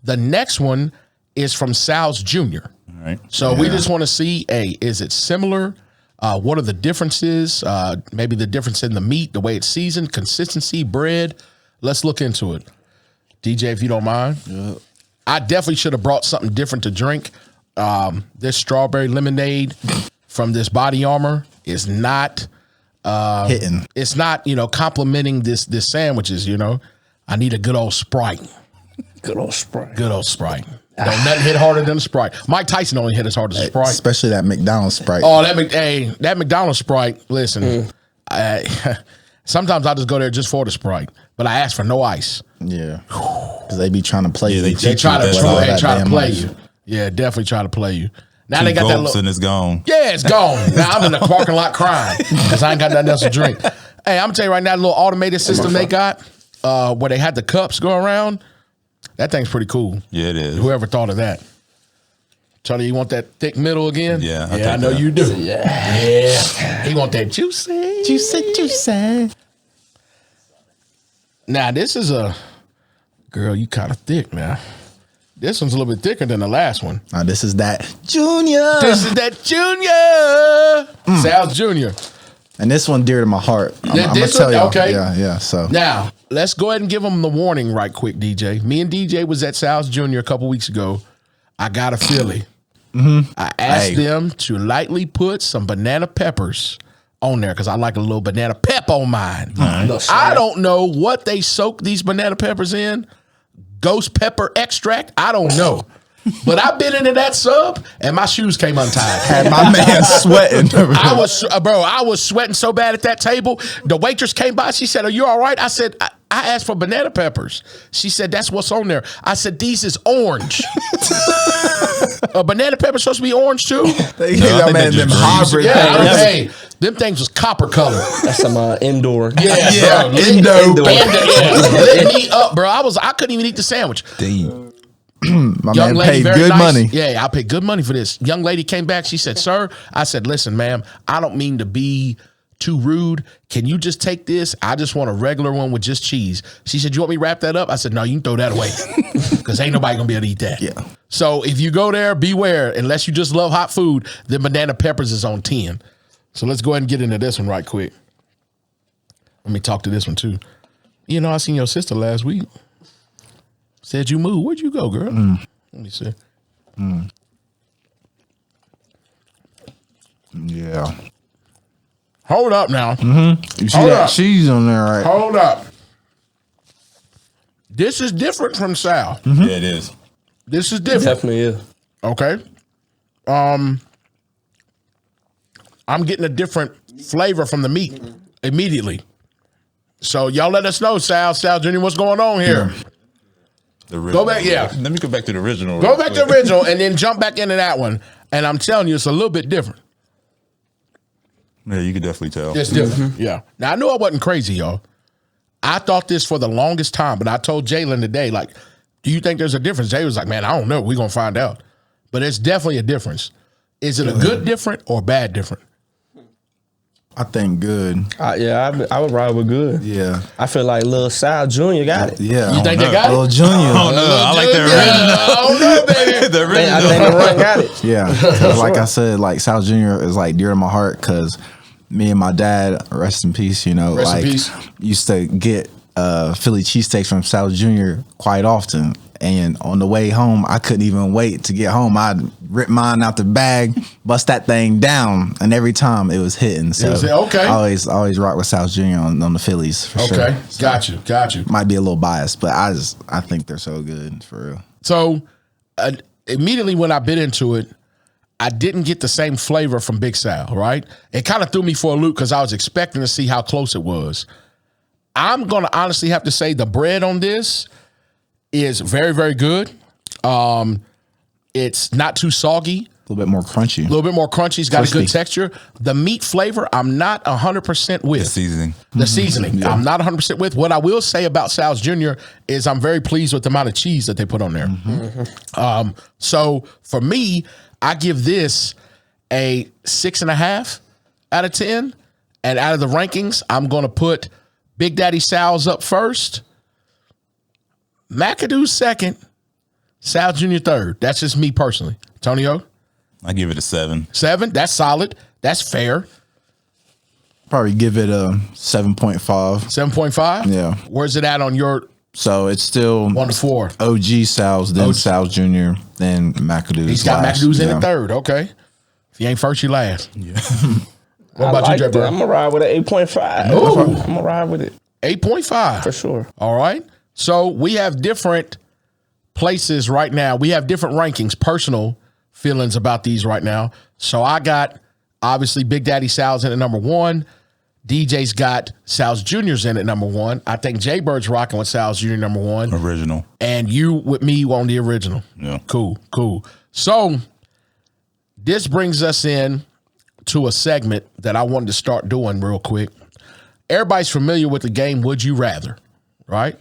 [SPEAKER 1] The next one is from Sal's Jr.
[SPEAKER 4] All right.
[SPEAKER 1] So we just want to see, is it similar? What are the differences? Maybe the difference in the meat, the way it's seasoned, consistency, bread. Let's look into it. DJ, if you don't mind. I definitely should have brought something different to drink. This strawberry lemonade from this Body Armor is not
[SPEAKER 2] Hitting.
[SPEAKER 1] it's not, complimenting this sandwiches, I need a good old Sprite.
[SPEAKER 3] Good old Sprite.
[SPEAKER 1] Good old Sprite. Don't nothing hit harder than a Sprite. Mike Tyson only hit as hard as a Sprite.
[SPEAKER 2] Especially that McDonald's Sprite.
[SPEAKER 1] Oh, that McDonald's Sprite. Listen, sometimes I just go there just for the Sprite, but I ask for no ice.
[SPEAKER 2] Yeah. Because they be trying to play
[SPEAKER 4] Yeah,
[SPEAKER 2] you.
[SPEAKER 4] they
[SPEAKER 1] They
[SPEAKER 4] cheat
[SPEAKER 1] try
[SPEAKER 4] you
[SPEAKER 1] to
[SPEAKER 4] with that.
[SPEAKER 1] try to
[SPEAKER 2] damn
[SPEAKER 1] play
[SPEAKER 2] ice.
[SPEAKER 1] you. Yeah, definitely try to play you. Now
[SPEAKER 4] 2
[SPEAKER 1] they got that
[SPEAKER 4] gulps
[SPEAKER 1] little.
[SPEAKER 4] and it's gone.
[SPEAKER 1] Yeah, it's gone. Now I'm in the parking lot crying because I ain't got nothing else to drink. Hey, I'm gonna tell you right now, the little automated system they got, where they had the cups go around. That thing's pretty cool.
[SPEAKER 4] Yeah, it is.
[SPEAKER 1] Whoever thought of that? Charlie, you want that thick middle again?
[SPEAKER 4] Yeah, I
[SPEAKER 1] I
[SPEAKER 4] think
[SPEAKER 1] know
[SPEAKER 4] that.
[SPEAKER 1] you do. Yeah, he want that juicy.
[SPEAKER 2] Juicy.
[SPEAKER 1] Now this is a girl. You kind of thick now. This one's a little bit thicker than the last one.
[SPEAKER 2] This is that Junior.
[SPEAKER 1] This is that Junior. Sal's Junior.
[SPEAKER 2] And this one dear to my heart. I'm gonna tell you.
[SPEAKER 1] Okay.
[SPEAKER 2] Yeah. So
[SPEAKER 1] now let's go ahead and give them the warning right quick, DJ. Me and DJ was at Sal's Junior a couple weeks ago. I got a Philly. I asked them to lightly put some banana peppers on there because I like a little banana pep on mine. I don't know what they soak these banana peppers in. Ghost pepper extract. I don't know. But I've been into that sub and my shoes came untied.
[SPEAKER 2] had my man sweating.
[SPEAKER 1] I was sweating so bad at that table. The waitress came by. She said, "Are you all right?" I said, I asked for banana peppers. She said, "That's what's on there." I said, "These is orange." A banana pepper supposed to be orange too?
[SPEAKER 2] They gave that man them hybrid.
[SPEAKER 1] Hey, them things was copper color.
[SPEAKER 3] That's some indoor.
[SPEAKER 1] Yeah, bro.
[SPEAKER 3] Indoor.
[SPEAKER 1] Lit me up, bro. I couldn't even eat the sandwich.
[SPEAKER 4] Damn.
[SPEAKER 2] My man paid good money.
[SPEAKER 1] Yeah, I paid good money for this. Young lady came back. She said, "Sir," I said, "Listen, ma'am, I don't mean to be too rude. Can you just take this? I just want a regular one with just cheese." She said, "You want me to wrap that up?" I said, "No, you can throw that away because ain't nobody gonna be able to eat that."
[SPEAKER 2] Yeah.
[SPEAKER 1] So if you go there, beware. Unless you just love hot food, then banana peppers is on 10. So let's go ahead and get into this one right quick. Let me talk to this one too. You know, I seen your sister last week. Said you moved. Where'd you go, girl? Let me see.
[SPEAKER 2] Yeah.
[SPEAKER 1] Hold up now.
[SPEAKER 2] You see
[SPEAKER 1] Hold
[SPEAKER 2] that
[SPEAKER 1] up.
[SPEAKER 2] cheese on there, right?
[SPEAKER 1] Hold up. This is different from Sal.
[SPEAKER 4] Yeah, it is.
[SPEAKER 1] This is different.
[SPEAKER 3] Definitely is.
[SPEAKER 1] Okay. I'm getting a different flavor from the meat immediately. So y'all let us know, Sal Jr., what's going on here?
[SPEAKER 4] The original.
[SPEAKER 1] Go back, yeah.
[SPEAKER 4] Let me go back to the original.
[SPEAKER 1] Go back to the original and then jump back into that one. And I'm telling you, it's a little bit different.
[SPEAKER 4] Yeah, you can definitely tell.
[SPEAKER 1] It's different. Yeah. Now I knew I wasn't crazy, y'all. I thought this for the longest time, but I told Jalen today, like, do you think there's a difference? Jay was like, man, I don't know. We're gonna find out. But it's definitely a difference. Is it a good different or bad different?
[SPEAKER 2] I think good.
[SPEAKER 3] I would ride with good.
[SPEAKER 2] Yeah.
[SPEAKER 3] I feel like Lil Sal Jr. got it.
[SPEAKER 2] Yeah.
[SPEAKER 1] You think they got
[SPEAKER 2] Little
[SPEAKER 1] it?
[SPEAKER 2] Junior.
[SPEAKER 4] Oh no, I like the original.
[SPEAKER 1] I don't know, baby.
[SPEAKER 4] The
[SPEAKER 3] I
[SPEAKER 4] original.
[SPEAKER 3] think the run got it.
[SPEAKER 2] Yeah. 'Cause like I said, like Sal Jr. is like dear to my heart because me and my dad, rest in peace, you know,
[SPEAKER 1] Rest in
[SPEAKER 2] like
[SPEAKER 1] peace.
[SPEAKER 2] used to get Philly cheesesteaks from Sal Jr. quite often. And on the way home, I couldn't even wait to get home. I'd rip mine out the bag, bust that thing down, and every time it was hitting. So
[SPEAKER 1] okay.
[SPEAKER 2] I always rock with Sal Jr. on the Phillies for sure.
[SPEAKER 1] Okay. Got you.
[SPEAKER 2] Might be a little biased, but I think they're so good for real.
[SPEAKER 1] So immediately when I bit into it, I didn't get the same flavor from Big Sal, right? It kind of threw me for a loop because I was expecting to see how close it was. I'm going to honestly have to say the bread on this is very, very good. It's not too soggy.
[SPEAKER 2] A little bit more crunchy.
[SPEAKER 1] A little bit more crunchy. It's got a good
[SPEAKER 2] Crispy.
[SPEAKER 1] texture. The meat flavor, I'm not 100% with.
[SPEAKER 4] The seasoning.
[SPEAKER 1] The seasoning, I'm not 100% with. What I will say about Sal's Jr. is I'm very pleased with the amount of cheese that they put on there. So for me, I give this a 6.5 out of 10. And out of the rankings, I'm going to put Big Daddy Sal's up first, Macados second, Sal Jr. third. That's just me personally. Tonio?
[SPEAKER 4] I give it a 7.
[SPEAKER 1] 7? That's solid. That's fair.
[SPEAKER 2] Probably give it a 7.5.
[SPEAKER 1] 7.5?
[SPEAKER 2] Yeah.
[SPEAKER 1] Where's it at on your
[SPEAKER 2] So it's still
[SPEAKER 1] 1 to 4?
[SPEAKER 2] OG Sal's, then Sal's Jr., then Macados.
[SPEAKER 1] He's got
[SPEAKER 2] last.
[SPEAKER 1] Macados in
[SPEAKER 2] Yeah.
[SPEAKER 1] the third. Okay. If you ain't first, you last.
[SPEAKER 4] Yeah.
[SPEAKER 1] What about you, Jay
[SPEAKER 3] I'm
[SPEAKER 1] Bird?
[SPEAKER 3] gonna ride with an 8.5.
[SPEAKER 1] Ooh.
[SPEAKER 3] I'm gonna ride with it
[SPEAKER 1] 8.5.
[SPEAKER 3] for sure.
[SPEAKER 1] All right. So we have different places right now. We have different rankings, personal feelings about these right now. So I got, obviously, Big Daddy Sal's in at number 1. DJ's got Sal's Jr.'s in at number 1. I think Jay Bird's rocking with Sal's Jr. number 1.
[SPEAKER 4] Original.
[SPEAKER 1] And you with me on the original.
[SPEAKER 4] Yeah.
[SPEAKER 1] Cool. So this brings us in to a segment that I wanted to start doing real quick. Everybody's familiar with the game Would You Rather, right?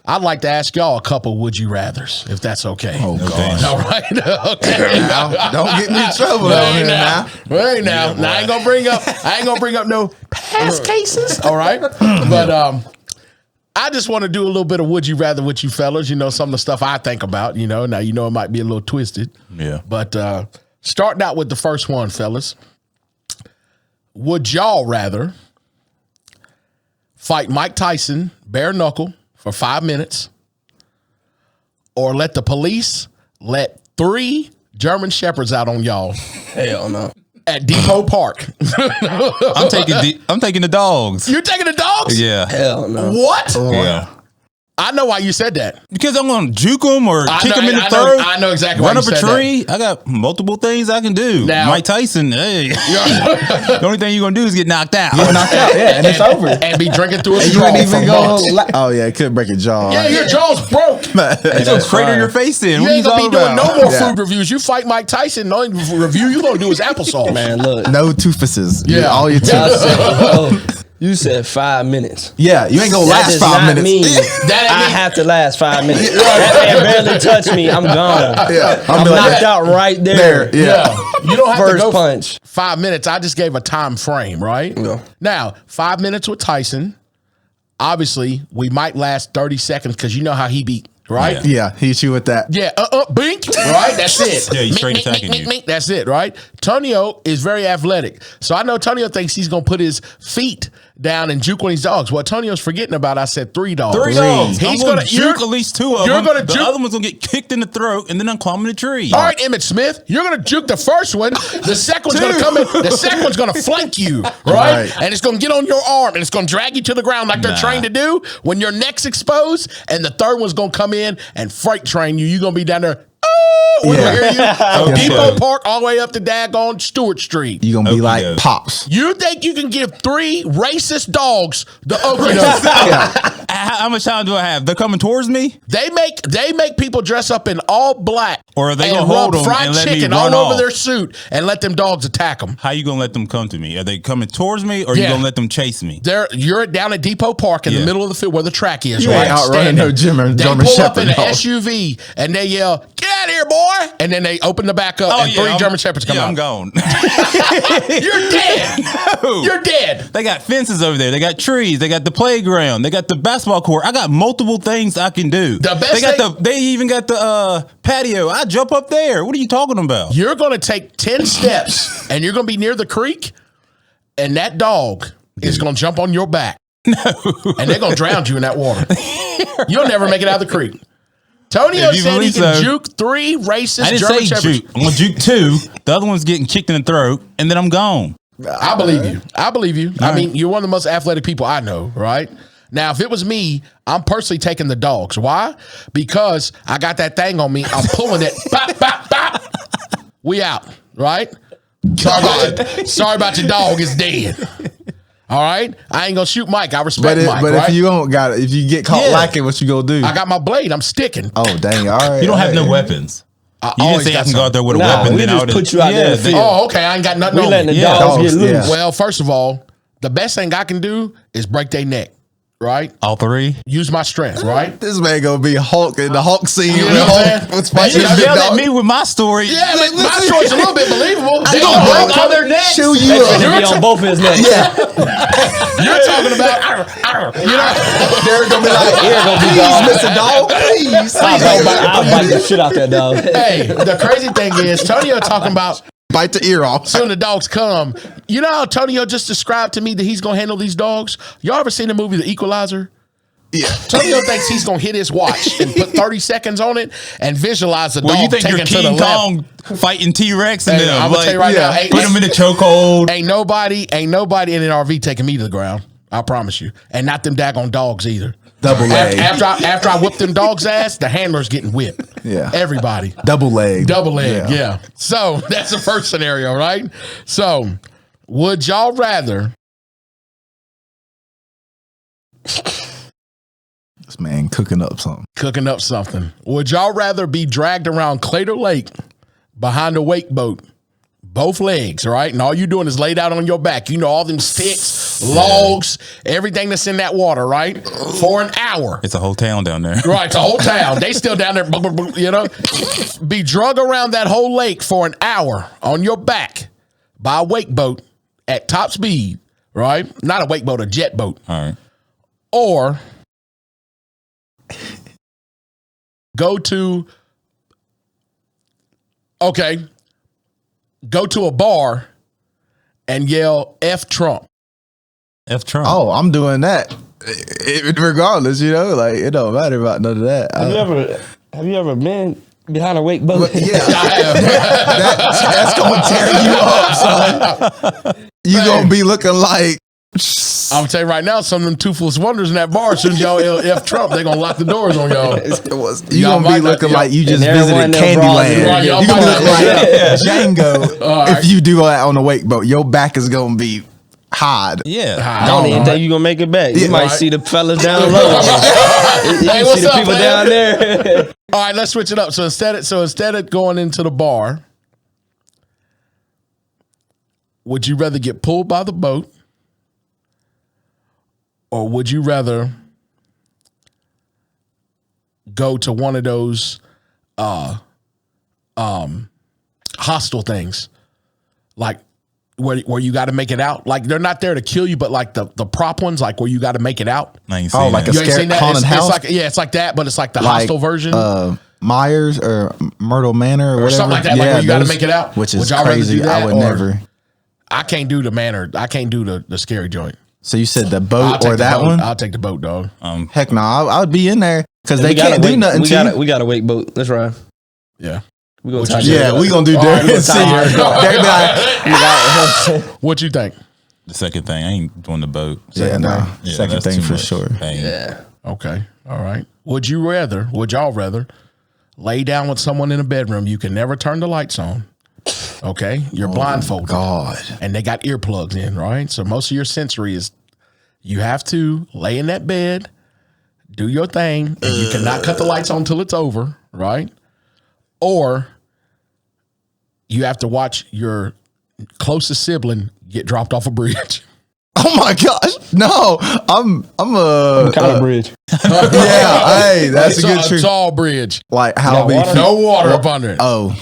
[SPEAKER 1] I'd like to ask y'all a couple Would You Rathers, if that's okay.
[SPEAKER 2] Oh, God.
[SPEAKER 1] All right. Okay.
[SPEAKER 2] Don't get me in trouble
[SPEAKER 1] Well,
[SPEAKER 2] out here now.
[SPEAKER 1] Right now. Now, I ain't gonna bring up no past cases. All right. But I just want to do a little bit of would you rather with you fellas. You know, some of the stuff I think about, you know. Now, you know, it might be a little twisted.
[SPEAKER 4] Yeah.
[SPEAKER 1] But starting out with the first one, fellas. Would y'all rather fight Mike Tyson bare knuckle for 5 minutes or let the police let 3 German Shepherds out on y'all?
[SPEAKER 3] Hell no.
[SPEAKER 1] At Depot Park.
[SPEAKER 4] I'm taking the dogs.
[SPEAKER 1] You're taking the dogs?
[SPEAKER 4] Yeah.
[SPEAKER 3] Hell no.
[SPEAKER 1] What?
[SPEAKER 4] Yeah.
[SPEAKER 1] I know why you said that.
[SPEAKER 4] Because I'm going to juke them or kick them in the throat.
[SPEAKER 1] I know exactly why
[SPEAKER 4] Run
[SPEAKER 1] you
[SPEAKER 4] up a
[SPEAKER 1] said
[SPEAKER 4] tree. I got multiple things I can do.
[SPEAKER 1] Now-
[SPEAKER 4] Mike Tyson, hey. The only thing you're going to do is get knocked out.
[SPEAKER 2] Knocked out, yeah, and it's over.
[SPEAKER 1] And be drinking through a
[SPEAKER 2] You
[SPEAKER 1] straw
[SPEAKER 2] wouldn't
[SPEAKER 1] for
[SPEAKER 2] even go.
[SPEAKER 1] months.
[SPEAKER 2] Oh yeah, it could break a jaw.
[SPEAKER 1] Yeah, your jaw's broke.
[SPEAKER 4] It's going to crater your face in.
[SPEAKER 1] You
[SPEAKER 4] What are you
[SPEAKER 1] ain't gonna be
[SPEAKER 4] talking
[SPEAKER 1] doing
[SPEAKER 4] about?
[SPEAKER 1] no more
[SPEAKER 2] Yeah.
[SPEAKER 1] food reviews. You fight Mike Tyson, the only review you gonna do is applesauce.
[SPEAKER 3] Man, look.
[SPEAKER 2] No toofuses.
[SPEAKER 1] Yeah.
[SPEAKER 2] All your
[SPEAKER 3] Y'all
[SPEAKER 2] teeth.
[SPEAKER 3] said, you said 5 minutes.
[SPEAKER 2] Yeah, you ain't gonna
[SPEAKER 3] That
[SPEAKER 2] last
[SPEAKER 3] does
[SPEAKER 2] 5
[SPEAKER 3] not
[SPEAKER 2] minutes.
[SPEAKER 3] mean
[SPEAKER 1] That
[SPEAKER 3] I
[SPEAKER 1] mean-
[SPEAKER 3] have to last 5 minutes. That man barely touched me. I'm gone.
[SPEAKER 2] Yeah,
[SPEAKER 3] I'm
[SPEAKER 2] be like,
[SPEAKER 3] knocked out right there.
[SPEAKER 2] Yeah.
[SPEAKER 1] You don't have to
[SPEAKER 3] First
[SPEAKER 1] go
[SPEAKER 3] punch.
[SPEAKER 1] 5 minutes. I just gave a time frame, right?
[SPEAKER 3] Yeah.
[SPEAKER 1] Now, 5 minutes with Tyson. Obviously, we might last 30 seconds because you know how he beat, right?
[SPEAKER 2] Yeah, he hit you with that.
[SPEAKER 1] Yeah, bink, right? That's it.
[SPEAKER 4] Yeah, he's straight
[SPEAKER 1] Mink,
[SPEAKER 4] attacking
[SPEAKER 1] mink,
[SPEAKER 4] you.
[SPEAKER 1] mink, that's it, right? Tonio is very athletic. So I know Tonio thinks he's going to put his feet down and juke on these dogs. What Tonio's forgetting about, I said 3 dogs.
[SPEAKER 4] 3 dogs.
[SPEAKER 1] He's
[SPEAKER 4] I'm
[SPEAKER 1] going
[SPEAKER 4] going
[SPEAKER 1] to
[SPEAKER 4] to juke at least 2 of
[SPEAKER 1] you're
[SPEAKER 4] them.
[SPEAKER 1] gonna
[SPEAKER 4] The
[SPEAKER 1] juke-
[SPEAKER 4] other one's going to get kicked in the throat, and then I'm climbing the tree.
[SPEAKER 1] All right, Emmett Smith, you're going to juke the first one. The second one's going to come in. The second one's going to flank you, right? And it's going to get on your arm, and it's going to drag you to the ground like they're trained to do when your neck's exposed. And the third one's going to come in and freight train you. You're going to be down there. We
[SPEAKER 2] Yeah.
[SPEAKER 1] hear you from
[SPEAKER 4] Okay.
[SPEAKER 1] Depot Park all the way up to daggone Stewart Street.
[SPEAKER 2] You gonna be like
[SPEAKER 4] Okey-doke.
[SPEAKER 2] Pops.
[SPEAKER 1] You think you can give 3 racist dogs the okey
[SPEAKER 4] How much time do I have? They're coming towards me?
[SPEAKER 1] They make people dress up in all black,
[SPEAKER 4] Or are they
[SPEAKER 1] and
[SPEAKER 4] gonna hold
[SPEAKER 1] rub
[SPEAKER 4] 'em
[SPEAKER 1] fried
[SPEAKER 4] and let me
[SPEAKER 1] chicken
[SPEAKER 4] run
[SPEAKER 1] all over
[SPEAKER 4] off?
[SPEAKER 1] their suit and let them dogs attack them.
[SPEAKER 4] How you going to let them come to me? Are they coming towards me, or
[SPEAKER 1] Yeah.
[SPEAKER 4] you going to let them chase me?
[SPEAKER 1] You're down at Depot Park in the
[SPEAKER 4] Yeah.
[SPEAKER 1] middle of the field where the track is.
[SPEAKER 2] You
[SPEAKER 1] right?
[SPEAKER 2] ain't outrunning
[SPEAKER 1] Standing.
[SPEAKER 2] no German
[SPEAKER 1] They
[SPEAKER 2] German
[SPEAKER 1] pull
[SPEAKER 2] Shepherd
[SPEAKER 1] up in an
[SPEAKER 2] dog.
[SPEAKER 1] SUV and they yell, "Get out of here, boy!" And then they open the back up and 3 German Shepherds come
[SPEAKER 4] I'm
[SPEAKER 1] out.
[SPEAKER 4] gone.
[SPEAKER 1] You're dead.
[SPEAKER 4] No.
[SPEAKER 1] You're dead.
[SPEAKER 4] They got fences over there. They got trees. They got the playground. They got the basketball court. I got multiple things I can do.
[SPEAKER 1] The best
[SPEAKER 4] They even got the patio. I jump up there. What are you talking about?
[SPEAKER 1] You're going to take 10 steps and you're going to be near the creek, and that dog is going to jump on your back. No. And they're going to drown you in that water. You'll never make it out of the creek. Tonio
[SPEAKER 4] If you
[SPEAKER 1] said he
[SPEAKER 4] believe
[SPEAKER 1] can
[SPEAKER 4] so.
[SPEAKER 1] juke 3 racist
[SPEAKER 4] I didn't
[SPEAKER 1] German
[SPEAKER 4] say
[SPEAKER 1] Shepherds.
[SPEAKER 4] juke. I'm gonna juke 2. The other one's getting kicked in the throat, and then I'm gone.
[SPEAKER 1] I believe you. I believe you. I mean, you're one of the most athletic people I know, right? Now, if it was me, I'm personally taking the dogs. Why? Because I got that thing on me. I'm pulling it. Bop, bop, bop. We out, right? Sorry about your dog. It's dead. All right? I ain't going to shoot Mike. I respect Mike,
[SPEAKER 2] But
[SPEAKER 1] right?
[SPEAKER 2] if you don't got it, if you get caught
[SPEAKER 1] Yeah.
[SPEAKER 2] lacking, what you gonna do?
[SPEAKER 1] I got my blade. I'm sticking.
[SPEAKER 2] Oh dang! All right.
[SPEAKER 4] You don't have
[SPEAKER 2] all
[SPEAKER 4] no
[SPEAKER 2] right.
[SPEAKER 4] weapons.
[SPEAKER 1] I
[SPEAKER 4] You didn't
[SPEAKER 1] always
[SPEAKER 4] say I
[SPEAKER 1] got
[SPEAKER 4] can go out there with a
[SPEAKER 3] Nah,
[SPEAKER 4] weapon.
[SPEAKER 3] we
[SPEAKER 4] then I
[SPEAKER 3] just
[SPEAKER 4] would've-
[SPEAKER 3] put you out there in the
[SPEAKER 4] they-
[SPEAKER 3] field.
[SPEAKER 1] Oh, okay. I ain't got nothing
[SPEAKER 3] We
[SPEAKER 1] on
[SPEAKER 3] letting
[SPEAKER 1] me.
[SPEAKER 3] the
[SPEAKER 4] Yeah.
[SPEAKER 3] dogs get
[SPEAKER 2] Dogs,
[SPEAKER 3] loose.
[SPEAKER 2] yeah.
[SPEAKER 1] Well, first of all, the best thing I can do is break their neck, right?
[SPEAKER 4] All 3.
[SPEAKER 1] Use my strength, right?
[SPEAKER 2] This man gonna be Hulk in the Hulk scene.
[SPEAKER 1] You know
[SPEAKER 2] The
[SPEAKER 1] what I'm
[SPEAKER 2] Hulk
[SPEAKER 1] saying?
[SPEAKER 2] was
[SPEAKER 1] Man,
[SPEAKER 2] fighting
[SPEAKER 1] you
[SPEAKER 2] the
[SPEAKER 4] Yell at
[SPEAKER 2] dog.
[SPEAKER 4] me with my story.
[SPEAKER 1] Yeah, but my story's a little bit believable. They
[SPEAKER 2] gonna
[SPEAKER 1] gonna
[SPEAKER 2] break
[SPEAKER 1] break all their necks.
[SPEAKER 2] Chew you
[SPEAKER 3] It's
[SPEAKER 2] up.
[SPEAKER 3] gonna be on both his necks.
[SPEAKER 1] You're talking about, you know,
[SPEAKER 2] They're gonna be like,
[SPEAKER 3] Ear gonna be
[SPEAKER 2] please,
[SPEAKER 3] gone.
[SPEAKER 2] Mr. Dog, please.
[SPEAKER 3] I'll bite the shit out that dog.
[SPEAKER 1] hey, the crazy thing is, Tonio talking about
[SPEAKER 2] Bite the ear off.
[SPEAKER 1] soon the dogs come. You know how Tonio just described to me that he's gonna handle these dogs? Y'all ever seen the movie The Equalizer?
[SPEAKER 2] Yeah.
[SPEAKER 1] Tonio thinks he's gonna hit his watch and put 30 seconds on it and visualize the
[SPEAKER 4] Well,
[SPEAKER 1] dog
[SPEAKER 4] you think you're
[SPEAKER 1] taking to the
[SPEAKER 4] King
[SPEAKER 1] left.
[SPEAKER 4] Kong fighting T-Rex and
[SPEAKER 1] Hey,
[SPEAKER 4] them?
[SPEAKER 1] I'm gonna tell you right now,
[SPEAKER 2] yeah.
[SPEAKER 1] ain't
[SPEAKER 4] Put him in a chokehold.
[SPEAKER 1] nobody in an RV taking me to the ground. I promise you, and not them daggone dogs either.
[SPEAKER 2] Double leg.
[SPEAKER 1] After I whip them dogs' ass, the handler's getting whipped.
[SPEAKER 2] Yeah.
[SPEAKER 1] Everybody.
[SPEAKER 2] Double leg.
[SPEAKER 1] Double leg, yeah. So that's the first scenario, right? So would y'all rather
[SPEAKER 2] This man cooking up something.
[SPEAKER 1] cooking up something? Would y'all rather be dragged around Claytor Lake behind a wake boat, both legs, right? And all you doing is laid out on your back. You know, all them sticks, logs, everything that's in that water, right? For an hour.
[SPEAKER 4] It's a whole town down there.
[SPEAKER 1] Right, it's a whole town. They still down there, you know. Be drug around that whole lake for an hour on your back by a wake boat at top speed, right? Not a wake boat, a jet boat.
[SPEAKER 4] All right.
[SPEAKER 1] Or Go to a bar and yell F Trump.
[SPEAKER 4] F Trump.
[SPEAKER 2] Oh, I'm doing that. Regardless, you know, like it don't matter about none of that.
[SPEAKER 3] Have you ever been behind a wake boat?
[SPEAKER 2] Yeah, that's gonna tear you up, son. You gonna be looking like.
[SPEAKER 1] I'm gonna tell you right now, some of them toothless wonders in that bar, as soon as y'all yell F Trump, they gonna lock the doors on y'all.
[SPEAKER 2] You
[SPEAKER 1] Y'all
[SPEAKER 2] gonna be
[SPEAKER 1] might not-
[SPEAKER 2] looking like you just
[SPEAKER 3] And everyone
[SPEAKER 2] visited
[SPEAKER 3] in their bras
[SPEAKER 2] Candyland.
[SPEAKER 3] is
[SPEAKER 1] right, y'all
[SPEAKER 2] You gonna
[SPEAKER 1] might
[SPEAKER 2] look
[SPEAKER 1] not-
[SPEAKER 2] like Django
[SPEAKER 1] All
[SPEAKER 2] if you do that on a wake boat. Your back is gonna be hard.
[SPEAKER 4] Yeah.
[SPEAKER 3] I don't even think you gonna make it back. You
[SPEAKER 2] Yeah,
[SPEAKER 3] might
[SPEAKER 1] right.
[SPEAKER 3] see the fellas down low. You
[SPEAKER 1] Hey,
[SPEAKER 3] can
[SPEAKER 1] what's
[SPEAKER 3] see the
[SPEAKER 1] up,
[SPEAKER 3] people
[SPEAKER 1] man?
[SPEAKER 3] down there.
[SPEAKER 1] All right, let's switch it up. So instead of going into the bar, would you rather get pulled by the boat, or would you rather go to one of those hostile things, like where you got to make it out? Like they're not there to kill you, but like the prop ones, like where you got to make it out.
[SPEAKER 4] I ain't
[SPEAKER 2] Oh,
[SPEAKER 4] seen
[SPEAKER 2] like
[SPEAKER 4] that.
[SPEAKER 2] a
[SPEAKER 1] You ain't
[SPEAKER 2] scary
[SPEAKER 1] seen that?
[SPEAKER 2] haunted
[SPEAKER 1] It's
[SPEAKER 2] house.
[SPEAKER 1] like it's like that, but it's like the
[SPEAKER 2] Like,
[SPEAKER 1] hostile version.
[SPEAKER 2] Myers or Myrtle Manor or whatever.
[SPEAKER 1] something like that, like where you gotta
[SPEAKER 2] those-
[SPEAKER 1] make it out.
[SPEAKER 2] Which
[SPEAKER 1] Would
[SPEAKER 2] is
[SPEAKER 1] y'all rather
[SPEAKER 2] crazy.
[SPEAKER 1] do that,
[SPEAKER 2] I would
[SPEAKER 1] or-
[SPEAKER 2] never.
[SPEAKER 1] I can't do the manor. I can't do the scary joint.
[SPEAKER 2] So you said the
[SPEAKER 1] I'll
[SPEAKER 2] boat
[SPEAKER 1] take
[SPEAKER 2] or
[SPEAKER 1] the
[SPEAKER 2] that
[SPEAKER 1] boat.
[SPEAKER 2] one?
[SPEAKER 1] I'll take the boat, dog.
[SPEAKER 2] Heck no, I would be in there because they
[SPEAKER 3] We gotta
[SPEAKER 2] can't do
[SPEAKER 3] wake-
[SPEAKER 2] nothing
[SPEAKER 3] we
[SPEAKER 2] to
[SPEAKER 3] gotta,
[SPEAKER 2] you.
[SPEAKER 3] We got to wake boat. Let's ride.
[SPEAKER 1] Yeah.
[SPEAKER 3] We gonna
[SPEAKER 1] What
[SPEAKER 3] tie
[SPEAKER 1] you
[SPEAKER 3] that
[SPEAKER 1] say?
[SPEAKER 3] up.
[SPEAKER 2] Yeah, we gonna do
[SPEAKER 1] All right,
[SPEAKER 2] dirty and
[SPEAKER 1] we'll tie
[SPEAKER 2] see. They be like,
[SPEAKER 1] What you think?
[SPEAKER 4] The second thing, I ain't doing the boat.
[SPEAKER 2] yeah, no.
[SPEAKER 4] Yeah,
[SPEAKER 2] Second
[SPEAKER 4] that's
[SPEAKER 2] thing
[SPEAKER 4] too
[SPEAKER 2] for
[SPEAKER 4] much
[SPEAKER 2] sure.
[SPEAKER 4] pain.
[SPEAKER 3] Yeah.
[SPEAKER 1] Okay. All right. Would y'all rather lay down with someone in a bedroom you can never turn the lights on? Okay. You're blindfolded.
[SPEAKER 2] God.
[SPEAKER 1] And they got earplugs in, right? So most of your sensory is you have to lay in that bed, do your thing, and you cannot cut the lights on till it's over, right? Or you have to watch your closest sibling get dropped off a bridge.
[SPEAKER 2] Oh my gosh. No, I'm
[SPEAKER 3] What kind of bridge?
[SPEAKER 2] yeah, hey, that's a good
[SPEAKER 1] a
[SPEAKER 2] truth.
[SPEAKER 1] tall bridge.
[SPEAKER 2] Like how
[SPEAKER 3] Got
[SPEAKER 2] many
[SPEAKER 3] water?
[SPEAKER 2] feet?
[SPEAKER 1] No water up under it.
[SPEAKER 2] Oh.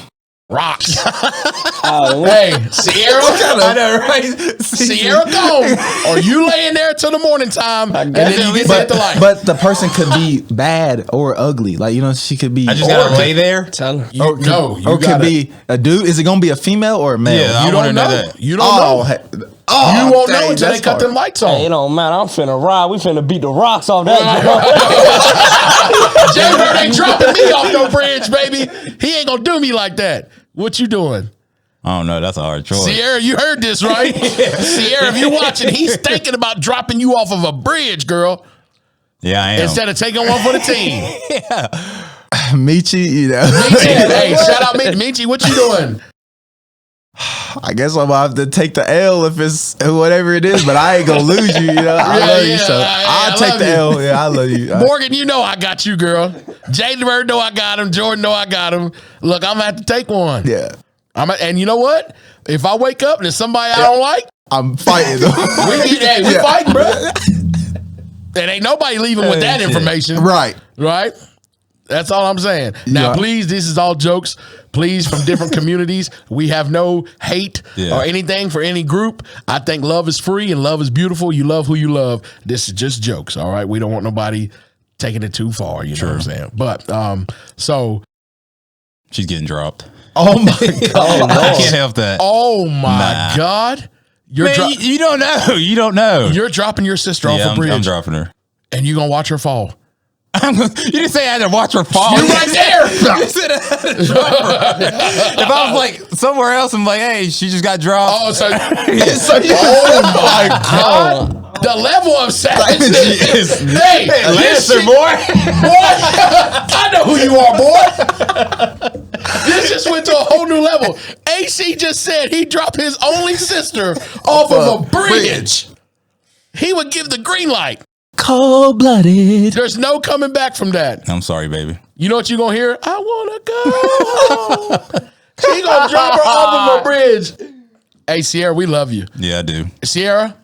[SPEAKER 1] Rocks.
[SPEAKER 3] Oh,
[SPEAKER 1] Hey, Sierra,
[SPEAKER 4] I know, right?
[SPEAKER 1] Sierra gone. Or you laying there till the morning time, and then you get to hit the light.
[SPEAKER 2] But the person could be bad or ugly. Like, you know, she could be
[SPEAKER 4] I just
[SPEAKER 2] or
[SPEAKER 4] gotta lay there.
[SPEAKER 3] tell her.
[SPEAKER 1] You, no, you
[SPEAKER 2] or could
[SPEAKER 1] gotta,
[SPEAKER 2] be a dude. Is it gonna be a female or a male?
[SPEAKER 4] Yeah, I
[SPEAKER 1] you
[SPEAKER 4] wanna
[SPEAKER 1] don't
[SPEAKER 4] know
[SPEAKER 1] know.
[SPEAKER 4] that.
[SPEAKER 1] You don't
[SPEAKER 2] Oh,
[SPEAKER 1] know.
[SPEAKER 2] oh,
[SPEAKER 1] You won't know
[SPEAKER 2] dang,
[SPEAKER 1] until they
[SPEAKER 2] that's
[SPEAKER 1] cut
[SPEAKER 2] hard.
[SPEAKER 1] them lights
[SPEAKER 3] Hey, it
[SPEAKER 1] on.
[SPEAKER 3] don't matter. I'm finna ride. We finna beat the rocks off that.
[SPEAKER 1] Jaybird ain't dropping me off no bridge, baby. He ain't gonna do me like that. What you doing?
[SPEAKER 4] I don't know. That's a hard choice.
[SPEAKER 1] Sierra, you heard this, right? Sierra, if you're watching, he's thinking about dropping you off of a bridge, girl,
[SPEAKER 4] Yeah, I am.
[SPEAKER 1] instead of taking one for the team.
[SPEAKER 2] Michi, you know.
[SPEAKER 1] Hey, shout out Michi. What you doing?
[SPEAKER 2] I guess I'm gonna have to take the L if it's whatever it is, but I ain't gonna lose you. You know, I
[SPEAKER 1] Yeah,
[SPEAKER 2] love you,
[SPEAKER 1] yeah,
[SPEAKER 2] so
[SPEAKER 1] I
[SPEAKER 2] I'll take
[SPEAKER 1] love
[SPEAKER 2] the
[SPEAKER 1] you.
[SPEAKER 2] L. Yeah, I love you.
[SPEAKER 1] Morgan, you know I got you, girl. Jaybird know I got him. Jordan know I got him. Look, I'm gonna have to take one.
[SPEAKER 2] Yeah,
[SPEAKER 1] And you know what? If I wake up and there's somebody I don't like,
[SPEAKER 2] I'm fighting.
[SPEAKER 1] we
[SPEAKER 2] Yeah.
[SPEAKER 1] fighting, bro. And ain't nobody leaving with that information.
[SPEAKER 2] Right.
[SPEAKER 1] Right? That's all I'm saying. Now,
[SPEAKER 2] Yeah.
[SPEAKER 1] please, this is all jokes. Please, from different communities, we have no hate
[SPEAKER 4] Yeah.
[SPEAKER 1] or anything for any group. I think love is free and love is beautiful. You love who you love. This is just jokes, all right? We don't want nobody taking it too far, you know what I'm saying? But, so,
[SPEAKER 4] She's getting dropped.
[SPEAKER 2] Oh my god.
[SPEAKER 4] I can't help that.
[SPEAKER 1] oh my
[SPEAKER 4] Nah.
[SPEAKER 1] God. You're,
[SPEAKER 4] Man, you don't know. You don't know.
[SPEAKER 1] you're dropping your sister off
[SPEAKER 4] Yeah,
[SPEAKER 1] a bridge
[SPEAKER 4] I'm dropping her.
[SPEAKER 1] and you're going to watch her fall.
[SPEAKER 4] You didn't say I had to watch her fall.
[SPEAKER 1] You're right there.
[SPEAKER 4] You said I had to drop her. If I was like somewhere else, I'm like, hey, she just got dropped.
[SPEAKER 1] Oh, so,
[SPEAKER 2] Oh
[SPEAKER 1] my God. The level of savage is, hey, this
[SPEAKER 4] Lannister,
[SPEAKER 1] shit,
[SPEAKER 4] boy.
[SPEAKER 1] boy, I know who you are, boy. This just went to a whole new level. AC just said he dropped his only sister off of a bridge. He would give the green light.
[SPEAKER 2] Cold blooded.
[SPEAKER 1] There's no coming back from that.
[SPEAKER 4] I'm sorry, baby.
[SPEAKER 1] You know what you're going to hear? I want to go. She going to drop her off of a bridge. Hey, Sierra, we love you.
[SPEAKER 4] Yeah, I do.
[SPEAKER 1] Sierra,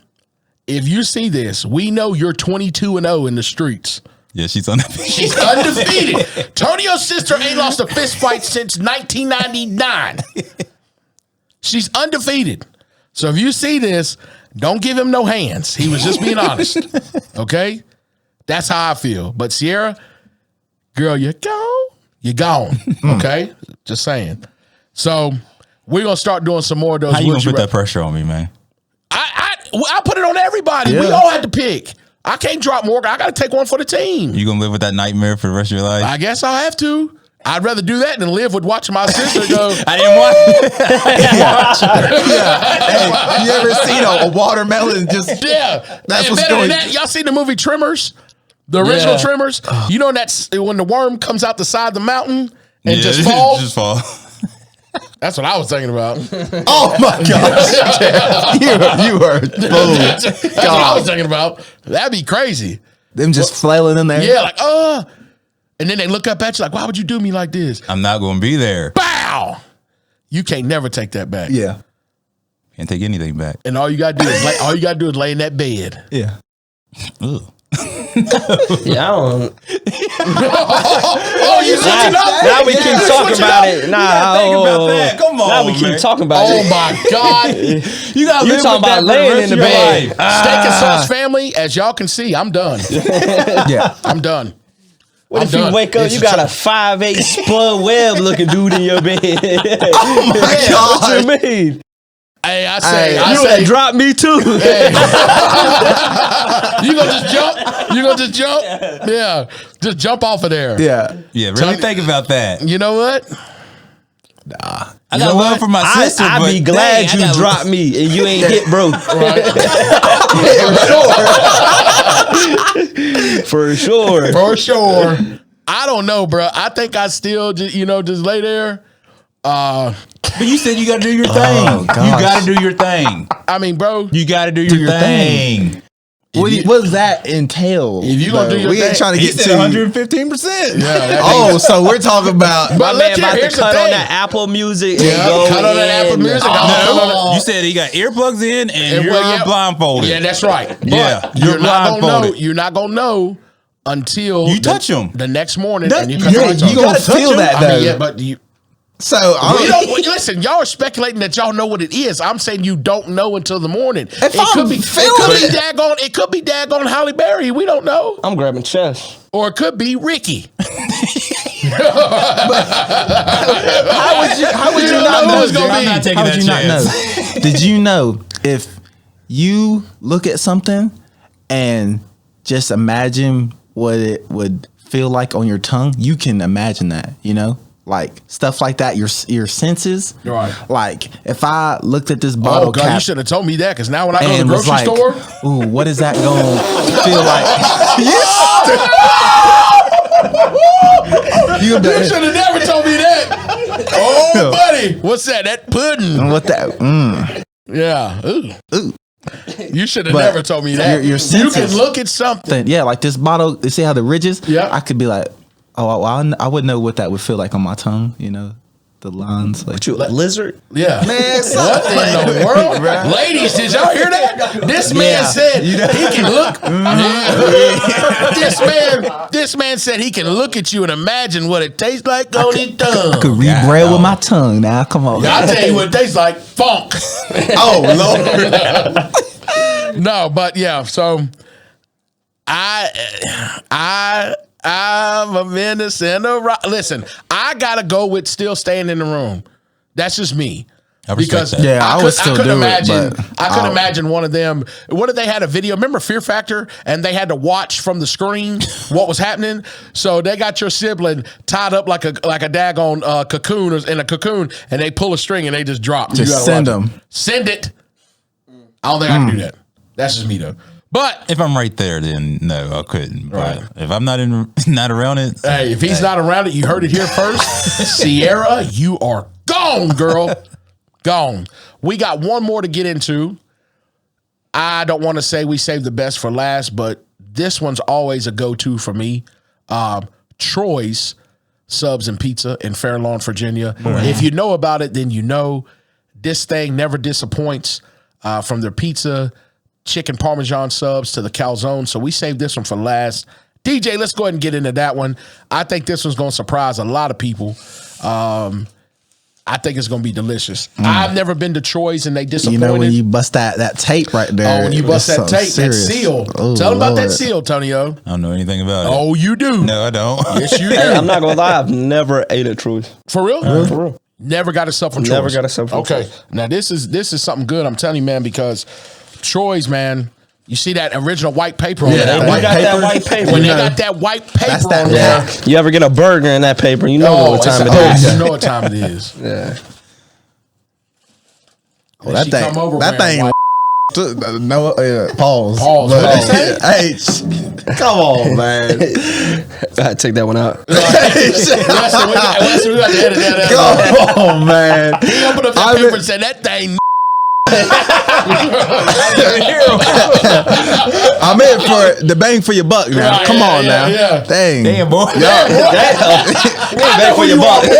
[SPEAKER 1] if you see this, we know you're 22-0 in the streets.
[SPEAKER 4] Yeah, she's undefeated.
[SPEAKER 1] She's undefeated. Tonio's sister ain't lost a fist fight since 1999. She's undefeated. So if you see this, don't give him no hands. He was just being honest. Okay? That's how I feel. But Sierra, girl, you gone. Okay, just saying. So we're gonna start doing some more of those.
[SPEAKER 4] How you gonna put that pressure on me, man?
[SPEAKER 1] I put it on everybody. We all had to pick. I can't drop more. I got to take one for the team.
[SPEAKER 4] You gonna live with that nightmare for the rest of your life?
[SPEAKER 1] I guess I'll have to. I'd rather do that than live with watching my sister go.
[SPEAKER 4] I didn't watch.
[SPEAKER 2] Hey, you ever seen a watermelon just?
[SPEAKER 1] Yeah,
[SPEAKER 2] That's
[SPEAKER 1] and
[SPEAKER 2] what's
[SPEAKER 1] better than
[SPEAKER 2] going.
[SPEAKER 1] that, y'all seen the movie Tremors? The original Tremors. You know that's when the worm comes out the side of the mountain and just falls.
[SPEAKER 4] Just fall.
[SPEAKER 1] That's what I was thinking about.
[SPEAKER 2] Oh my gosh! you are fool.
[SPEAKER 1] That's what I was thinking about. That'd be crazy.
[SPEAKER 2] Them just flailing in there.
[SPEAKER 1] Yeah, like and then they look up at you like, "Why would you do me like this?"
[SPEAKER 4] I'm not gonna be there.
[SPEAKER 1] Bow. You can't never take that back.
[SPEAKER 2] Yeah.
[SPEAKER 4] Can't take anything back.
[SPEAKER 1] And all you gotta do is lay in that bed.
[SPEAKER 2] Yeah.
[SPEAKER 4] Ugh.
[SPEAKER 3] Yeah, I don't.
[SPEAKER 1] Oh, you switching up?
[SPEAKER 3] Now we keep talking about it. Nah,
[SPEAKER 4] think about that. Come on,
[SPEAKER 3] now we keep
[SPEAKER 4] man.
[SPEAKER 3] talking about
[SPEAKER 1] Oh
[SPEAKER 3] it.
[SPEAKER 1] my God.
[SPEAKER 4] You gotta
[SPEAKER 3] You
[SPEAKER 4] live
[SPEAKER 3] talking
[SPEAKER 4] with that
[SPEAKER 3] about
[SPEAKER 4] for the
[SPEAKER 3] laying
[SPEAKER 4] rest
[SPEAKER 3] in
[SPEAKER 4] of
[SPEAKER 3] the
[SPEAKER 4] your
[SPEAKER 3] bed.
[SPEAKER 4] life.
[SPEAKER 1] Steak and sauce family, as y'all can see, I'm done.
[SPEAKER 2] Yeah.
[SPEAKER 1] I'm done.
[SPEAKER 3] What
[SPEAKER 1] I'm
[SPEAKER 3] if you
[SPEAKER 1] done.
[SPEAKER 3] wake up,
[SPEAKER 1] It's
[SPEAKER 3] you
[SPEAKER 1] a
[SPEAKER 3] got a
[SPEAKER 1] tr-
[SPEAKER 3] 5'8" spud web looking dude in your bed?
[SPEAKER 2] Oh my
[SPEAKER 3] What
[SPEAKER 2] god!
[SPEAKER 3] you mean?
[SPEAKER 1] Hey, I say,
[SPEAKER 3] You would drop me too.
[SPEAKER 1] you gonna just jump? You gonna just jump? Yeah, just jump off of there.
[SPEAKER 2] Yeah.
[SPEAKER 4] Yeah, really think about that.
[SPEAKER 1] You know what?
[SPEAKER 4] I got love for my sister,
[SPEAKER 3] I'd
[SPEAKER 4] but
[SPEAKER 3] be glad
[SPEAKER 4] dang, I
[SPEAKER 3] you
[SPEAKER 4] got-
[SPEAKER 3] dropped me and you ain't get broke. For sure.
[SPEAKER 1] For sure. I don't know, bro. I think I still just lay there.
[SPEAKER 4] But you said you gotta do your thing. You
[SPEAKER 2] gosh.
[SPEAKER 4] gotta do your thing.
[SPEAKER 1] I mean, bro,
[SPEAKER 4] You gotta do your thing.
[SPEAKER 2] What does that entail?
[SPEAKER 1] If you gonna do your
[SPEAKER 2] we
[SPEAKER 1] thing-
[SPEAKER 2] ain't trying to
[SPEAKER 4] He
[SPEAKER 2] get
[SPEAKER 4] said
[SPEAKER 2] to
[SPEAKER 4] 115%.
[SPEAKER 2] Oh, so we're talking about.
[SPEAKER 1] But
[SPEAKER 3] My
[SPEAKER 1] let's
[SPEAKER 3] man about
[SPEAKER 1] here's
[SPEAKER 3] to
[SPEAKER 1] the
[SPEAKER 3] cut on
[SPEAKER 1] thing.
[SPEAKER 3] that Apple Music.
[SPEAKER 1] Yeah,
[SPEAKER 3] and go
[SPEAKER 1] cut on that Apple
[SPEAKER 3] in.
[SPEAKER 1] Music.
[SPEAKER 4] No, you said he got earplugs in and you're blindfolded.
[SPEAKER 1] Yeah, that's right. But
[SPEAKER 4] Yeah,
[SPEAKER 1] you're not gonna know.
[SPEAKER 4] blindfolded.
[SPEAKER 1] You're not gonna know until
[SPEAKER 4] You touch 'em.
[SPEAKER 1] the next morning.
[SPEAKER 4] That-
[SPEAKER 1] And you cut
[SPEAKER 2] Yeah,
[SPEAKER 1] the lights
[SPEAKER 2] you
[SPEAKER 1] on.
[SPEAKER 2] gonna
[SPEAKER 4] gotta touch
[SPEAKER 2] feel
[SPEAKER 4] him.
[SPEAKER 2] that
[SPEAKER 1] I
[SPEAKER 2] though.
[SPEAKER 1] mean, yeah, but you.
[SPEAKER 2] So
[SPEAKER 1] We don't, listen, y'all are speculating that y'all know what it is. I'm saying you don't know until the morning.
[SPEAKER 2] I'm feeling it.
[SPEAKER 1] It could be daggone Halle Berry. We don't know.
[SPEAKER 3] I'm grabbing chest.
[SPEAKER 1] Or it could be Ricky.
[SPEAKER 2] how would you
[SPEAKER 1] don't
[SPEAKER 2] not
[SPEAKER 1] know
[SPEAKER 2] know?
[SPEAKER 1] who it's gonna
[SPEAKER 2] Jay?
[SPEAKER 1] be.
[SPEAKER 4] I'm not taking
[SPEAKER 2] How would
[SPEAKER 4] that
[SPEAKER 2] you not
[SPEAKER 4] chance.
[SPEAKER 2] know? Did you know if you look at something and just imagine what it would feel like on your tongue, you can imagine that, like stuff like that, your senses.
[SPEAKER 1] Right.
[SPEAKER 2] Like if I looked at this bottle
[SPEAKER 1] Oh, God,
[SPEAKER 2] cap
[SPEAKER 1] you should have told me that because now when I go to the
[SPEAKER 2] and was
[SPEAKER 1] grocery
[SPEAKER 2] like,
[SPEAKER 1] store.
[SPEAKER 2] ooh, what is that going to feel like?
[SPEAKER 1] You should have never told me that. Oh, buddy. What's that? That pudding.
[SPEAKER 2] What that?
[SPEAKER 1] Yeah. Ooh.
[SPEAKER 2] Ooh.
[SPEAKER 1] You should have
[SPEAKER 2] But
[SPEAKER 1] never told me that.
[SPEAKER 2] your
[SPEAKER 1] you
[SPEAKER 2] senses-
[SPEAKER 1] can look at something.
[SPEAKER 2] Yeah, like this bottle. You see how the ridges?
[SPEAKER 1] Yeah.
[SPEAKER 2] I could be like, oh, well, I would know what that would feel like on my tongue. The lines. Like
[SPEAKER 3] You a lizard?
[SPEAKER 1] Yeah.
[SPEAKER 2] Man,
[SPEAKER 1] What in the world? Ladies, did y'all hear that? This man said he can look. This man said he can look at you and imagine what it tastes like on his tongue.
[SPEAKER 2] could read braille with my tongue. Now, come on.
[SPEAKER 1] I'll tell you what it tastes like. Funk.
[SPEAKER 2] Oh Lord.
[SPEAKER 1] No, but yeah, so I'm a menace and a rock. Listen, I gotta go with still staying in the room. That's just me.
[SPEAKER 4] I respect
[SPEAKER 1] Because
[SPEAKER 4] that.
[SPEAKER 2] Yeah, I would still
[SPEAKER 1] couldn't
[SPEAKER 2] do it,
[SPEAKER 1] imagine.
[SPEAKER 2] but
[SPEAKER 1] I couldn't imagine one of them. What if they had a video? Remember Fear Factor, and they had to watch from the screen what was happening. So they got your sibling tied up like a daggone cocoon in a cocoon, and they pull a string and they just drop. You
[SPEAKER 2] Just
[SPEAKER 1] gotta
[SPEAKER 2] send
[SPEAKER 1] watch it.
[SPEAKER 2] them.
[SPEAKER 1] Send it. I don't think I can do that. That's just me though. But
[SPEAKER 4] If I'm right there, then no, I couldn't. But
[SPEAKER 1] Right.
[SPEAKER 4] if I'm not around it,
[SPEAKER 1] hey, if he's not around it, you heard it here first. Sierra, you are gone, girl. Gone. We got one more to get into. I don't want to say we saved the best for last, but this one's always a go-to for me. Troy's Subs and Pizza in Fair Lawn, Virginia. If you know about it, then you know this thing never disappoints. From their pizza, chicken Parmesan subs to the calzone. So we saved this one for last. DJ, let's go ahead and get into that one. I think this one's going to surprise a lot of people. I think it's gonna be delicious. I've never been to Troy's and they disappointed.
[SPEAKER 2] You know when you bust that tape right there.
[SPEAKER 1] Oh, when you bust that tape,
[SPEAKER 2] serious.
[SPEAKER 1] that seal.
[SPEAKER 2] Oh,
[SPEAKER 1] Tell them about that
[SPEAKER 2] Lord.
[SPEAKER 1] seal, Tonyo.
[SPEAKER 4] I don't know anything about it.
[SPEAKER 1] Oh, you do.
[SPEAKER 4] No, I don't.
[SPEAKER 1] Yes, you do.
[SPEAKER 3] Hey, I'm not gonna lie, I've never ate at Troy's.
[SPEAKER 1] For real?
[SPEAKER 3] For real.
[SPEAKER 1] Never got a sub from Troy's.
[SPEAKER 3] Never got a sub from
[SPEAKER 1] Okay.
[SPEAKER 3] Troy's.
[SPEAKER 1] Now this is something good. I'm telling you, man, because Troy's, man. You see that original white paper on
[SPEAKER 2] Yeah,
[SPEAKER 1] there?
[SPEAKER 2] that
[SPEAKER 3] When that white paper.
[SPEAKER 1] When they got that white paper
[SPEAKER 2] That's that
[SPEAKER 1] on there.
[SPEAKER 2] pack.
[SPEAKER 3] You ever get a burger in that paper? You know what time it is.
[SPEAKER 1] You know what time it is.
[SPEAKER 3] Yeah.
[SPEAKER 2] Well, that
[SPEAKER 1] She
[SPEAKER 2] thing.
[SPEAKER 1] come over
[SPEAKER 2] That
[SPEAKER 1] wearing
[SPEAKER 2] thing.
[SPEAKER 1] white.
[SPEAKER 2] No, pause.
[SPEAKER 1] Pause.
[SPEAKER 2] But-
[SPEAKER 1] What'd they say?
[SPEAKER 2] Hey, come on, man.
[SPEAKER 3] I had to take that one out.
[SPEAKER 1] Listen, we got to edit that out.
[SPEAKER 2] Come on, man.
[SPEAKER 1] He opened up that
[SPEAKER 2] I
[SPEAKER 1] paper
[SPEAKER 2] mean-
[SPEAKER 1] and said, that thing.
[SPEAKER 2] I'm in for the bang for your buck now.
[SPEAKER 1] Right,
[SPEAKER 2] Come
[SPEAKER 1] yeah,
[SPEAKER 2] on
[SPEAKER 1] yeah,
[SPEAKER 2] now.
[SPEAKER 1] yeah.
[SPEAKER 2] Dang.
[SPEAKER 4] Damn, boy.
[SPEAKER 1] I
[SPEAKER 3] Back
[SPEAKER 1] know
[SPEAKER 3] for
[SPEAKER 1] who
[SPEAKER 3] your
[SPEAKER 1] you are,
[SPEAKER 3] butt.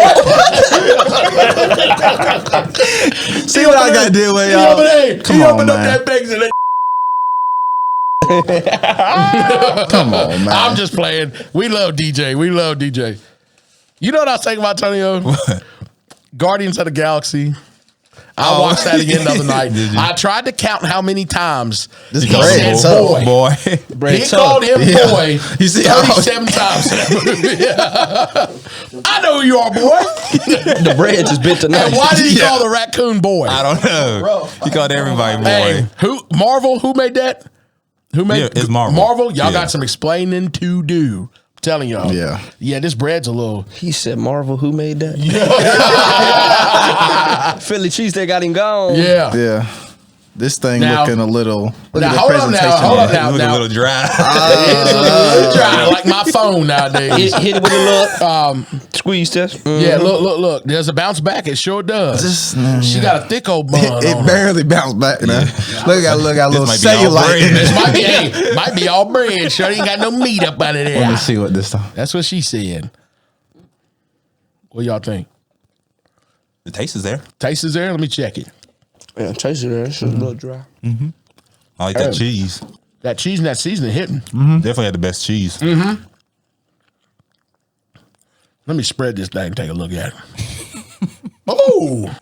[SPEAKER 1] boy.
[SPEAKER 2] See what I got to deal with,
[SPEAKER 1] He
[SPEAKER 2] y'all.
[SPEAKER 1] opened
[SPEAKER 2] on,
[SPEAKER 1] up
[SPEAKER 2] man.
[SPEAKER 1] that bag and said,
[SPEAKER 2] Come on, man.
[SPEAKER 1] I'm just playing. We love DJ. We love DJ. You know what I was thinking about, Tonyo? Guardians of the Galaxy. I watched that again the other night.
[SPEAKER 4] Did you?
[SPEAKER 1] I tried to count how many times
[SPEAKER 2] This
[SPEAKER 1] he
[SPEAKER 2] bread
[SPEAKER 1] said
[SPEAKER 2] tough.
[SPEAKER 1] boy.
[SPEAKER 4] Boy.
[SPEAKER 1] He called him
[SPEAKER 2] Yeah.
[SPEAKER 1] boy
[SPEAKER 2] You see,
[SPEAKER 1] 37 times in that movie. I know who you are, boy.
[SPEAKER 3] The bread just bit tonight.
[SPEAKER 1] And why did he call the raccoon boy?
[SPEAKER 4] I don't know. He called everybody boy.
[SPEAKER 1] Hey, Marvel? Who made that? Who made?
[SPEAKER 4] Yeah, it's Marvel.
[SPEAKER 1] Marvel. Y'all
[SPEAKER 4] Yeah.
[SPEAKER 1] got some explaining to do. I'm telling y'all.
[SPEAKER 2] Yeah.
[SPEAKER 1] Yeah. This bread's a little.
[SPEAKER 3] He said, Marvel, who made that? Philly cheesesteak got him gone.
[SPEAKER 1] Yeah.
[SPEAKER 2] Yeah. This thing
[SPEAKER 1] Now-
[SPEAKER 2] looking a little. Look
[SPEAKER 1] Now,
[SPEAKER 2] at the
[SPEAKER 1] hold on now,
[SPEAKER 2] presentation.
[SPEAKER 1] hold on
[SPEAKER 2] on it.
[SPEAKER 1] now.
[SPEAKER 4] It look a little dry.
[SPEAKER 1] It's a little dry, like my phone nowadays.
[SPEAKER 3] Hit it with a little squeeze test.
[SPEAKER 1] Yeah, look. There's a bounce back. It sure does.
[SPEAKER 2] Just,
[SPEAKER 1] She got a thick old bun on
[SPEAKER 2] It
[SPEAKER 1] her.
[SPEAKER 2] barely bounced back. Now. Look at a little
[SPEAKER 4] might be all
[SPEAKER 2] cellulite.
[SPEAKER 4] brain.
[SPEAKER 2] in
[SPEAKER 1] This
[SPEAKER 2] it.
[SPEAKER 1] might be all bread. Sure, ain't got no meat up out of
[SPEAKER 2] Let me
[SPEAKER 1] there.
[SPEAKER 2] see what this time.
[SPEAKER 1] That's what she said. What y'all think?
[SPEAKER 4] The taste is there.
[SPEAKER 1] Taste is there? Let me check it.
[SPEAKER 3] Yeah, taste it there. It's just a little dry.
[SPEAKER 4] I like that cheese.
[SPEAKER 1] That cheese and that seasoning hitting.
[SPEAKER 4] Definitely had the best cheese.
[SPEAKER 1] Let me spread this thing and take a look at it. Oh,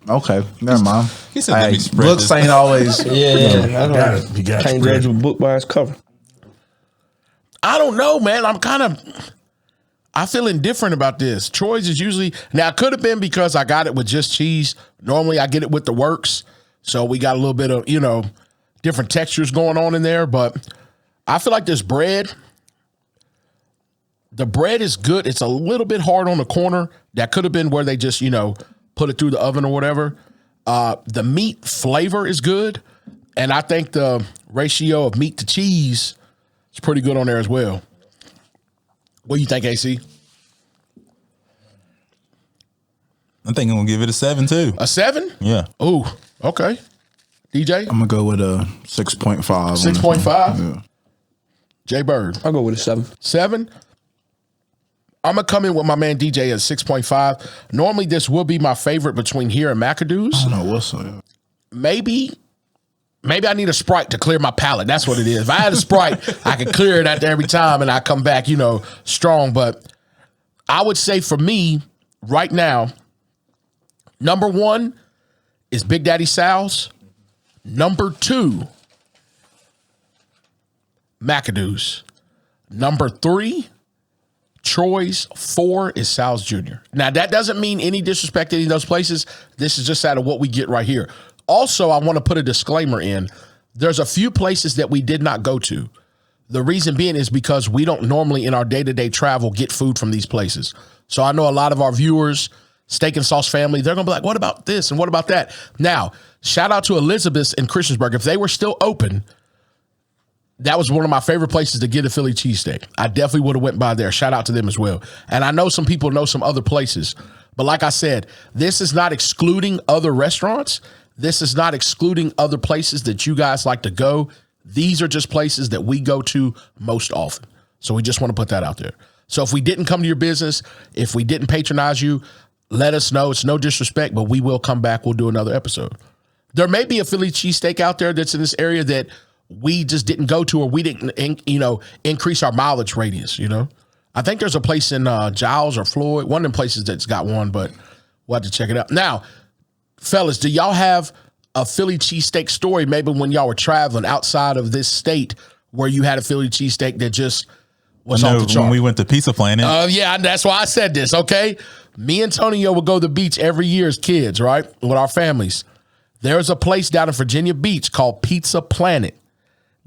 [SPEAKER 2] Okay, never mind.
[SPEAKER 4] He said, let me spread
[SPEAKER 2] looks
[SPEAKER 4] this.
[SPEAKER 2] ain't always.
[SPEAKER 3] Yeah, I
[SPEAKER 1] got it. You got it
[SPEAKER 3] can't
[SPEAKER 1] spread.
[SPEAKER 3] judge a book by its cover.
[SPEAKER 1] I don't know, man. I feel indifferent about this. Troy's is usually, now it could have been because I got it with just cheese. Normally I get it with the works. So we got a little bit of, different textures going on in there. But I feel like this bread, the bread is good. It's a little bit hard on the corner. That could have been where they just, put it through the oven or whatever. The meat flavor is good. And I think the ratio of meat to cheese is pretty good on there as well. What do you think, AC?
[SPEAKER 4] I think I'm gonna give it a 7 too.
[SPEAKER 1] A 7?
[SPEAKER 4] Yeah.
[SPEAKER 1] Ooh, okay. DJ?
[SPEAKER 2] I'm gonna go with a 6.5.
[SPEAKER 1] 6.5?
[SPEAKER 2] Yeah.
[SPEAKER 1] J Bird?
[SPEAKER 3] I'll go with a 7.
[SPEAKER 1] 7? I'm going to come in with my man DJ at 6.5. Normally, this would be my favorite between here and Macados.
[SPEAKER 2] I don't know what's up.
[SPEAKER 1] Maybe I need a Sprite to clear my palate. That's what it is. If I had a Sprite, I could clear it after every time and I come back, strong. But I would say for me, right now, number 1 is Big Daddy Sal's. Number 2, Macados. Number 3, Troy's. 4 is Sal's Jr. Now, that doesn't mean any disrespect to any of those places. This is just out of what we get right here. Also, I want to put a disclaimer in. There's a few places that we did not go to. The reason being is because we don't normally in our day-to-day travel get food from these places. So I know a lot of our viewers, Steak and Sauce family, they're going to be like, what about this and what about that? Now, shout out to Elizabeth's in Christiansburg. If they were still open, that was one of my favorite places to get a Philly cheesesteak. I definitely would have went by there. Shout out to them as well. And I know some people know some other places. But like I said, this is not excluding other restaurants. This is not excluding other places that you guys like to go. These are just places that we go to most often. So we just want to put that out there. So if we didn't come to your business, if we didn't patronize you, let us know. It's no disrespect, but we will come back. We'll do another episode. There may be a Philly cheesesteak out there that's in this area that we just didn't go to, or we didn't, increase our mileage radius, I think there's a place in Giles or Floyd, one of them places that's got one, but we'll have to check it out. Now, fellas, do y'all have a Philly cheesesteak story maybe when y'all were traveling outside of this state where you had a Philly cheesesteak that just was off the chart?
[SPEAKER 4] When we went to Pizza Planet.
[SPEAKER 1] Yeah, that's why I said this, okay? Me and Tonio would go to the beach every year as kids, right, with our families. There's a place down in Virginia Beach called Pizza Planet.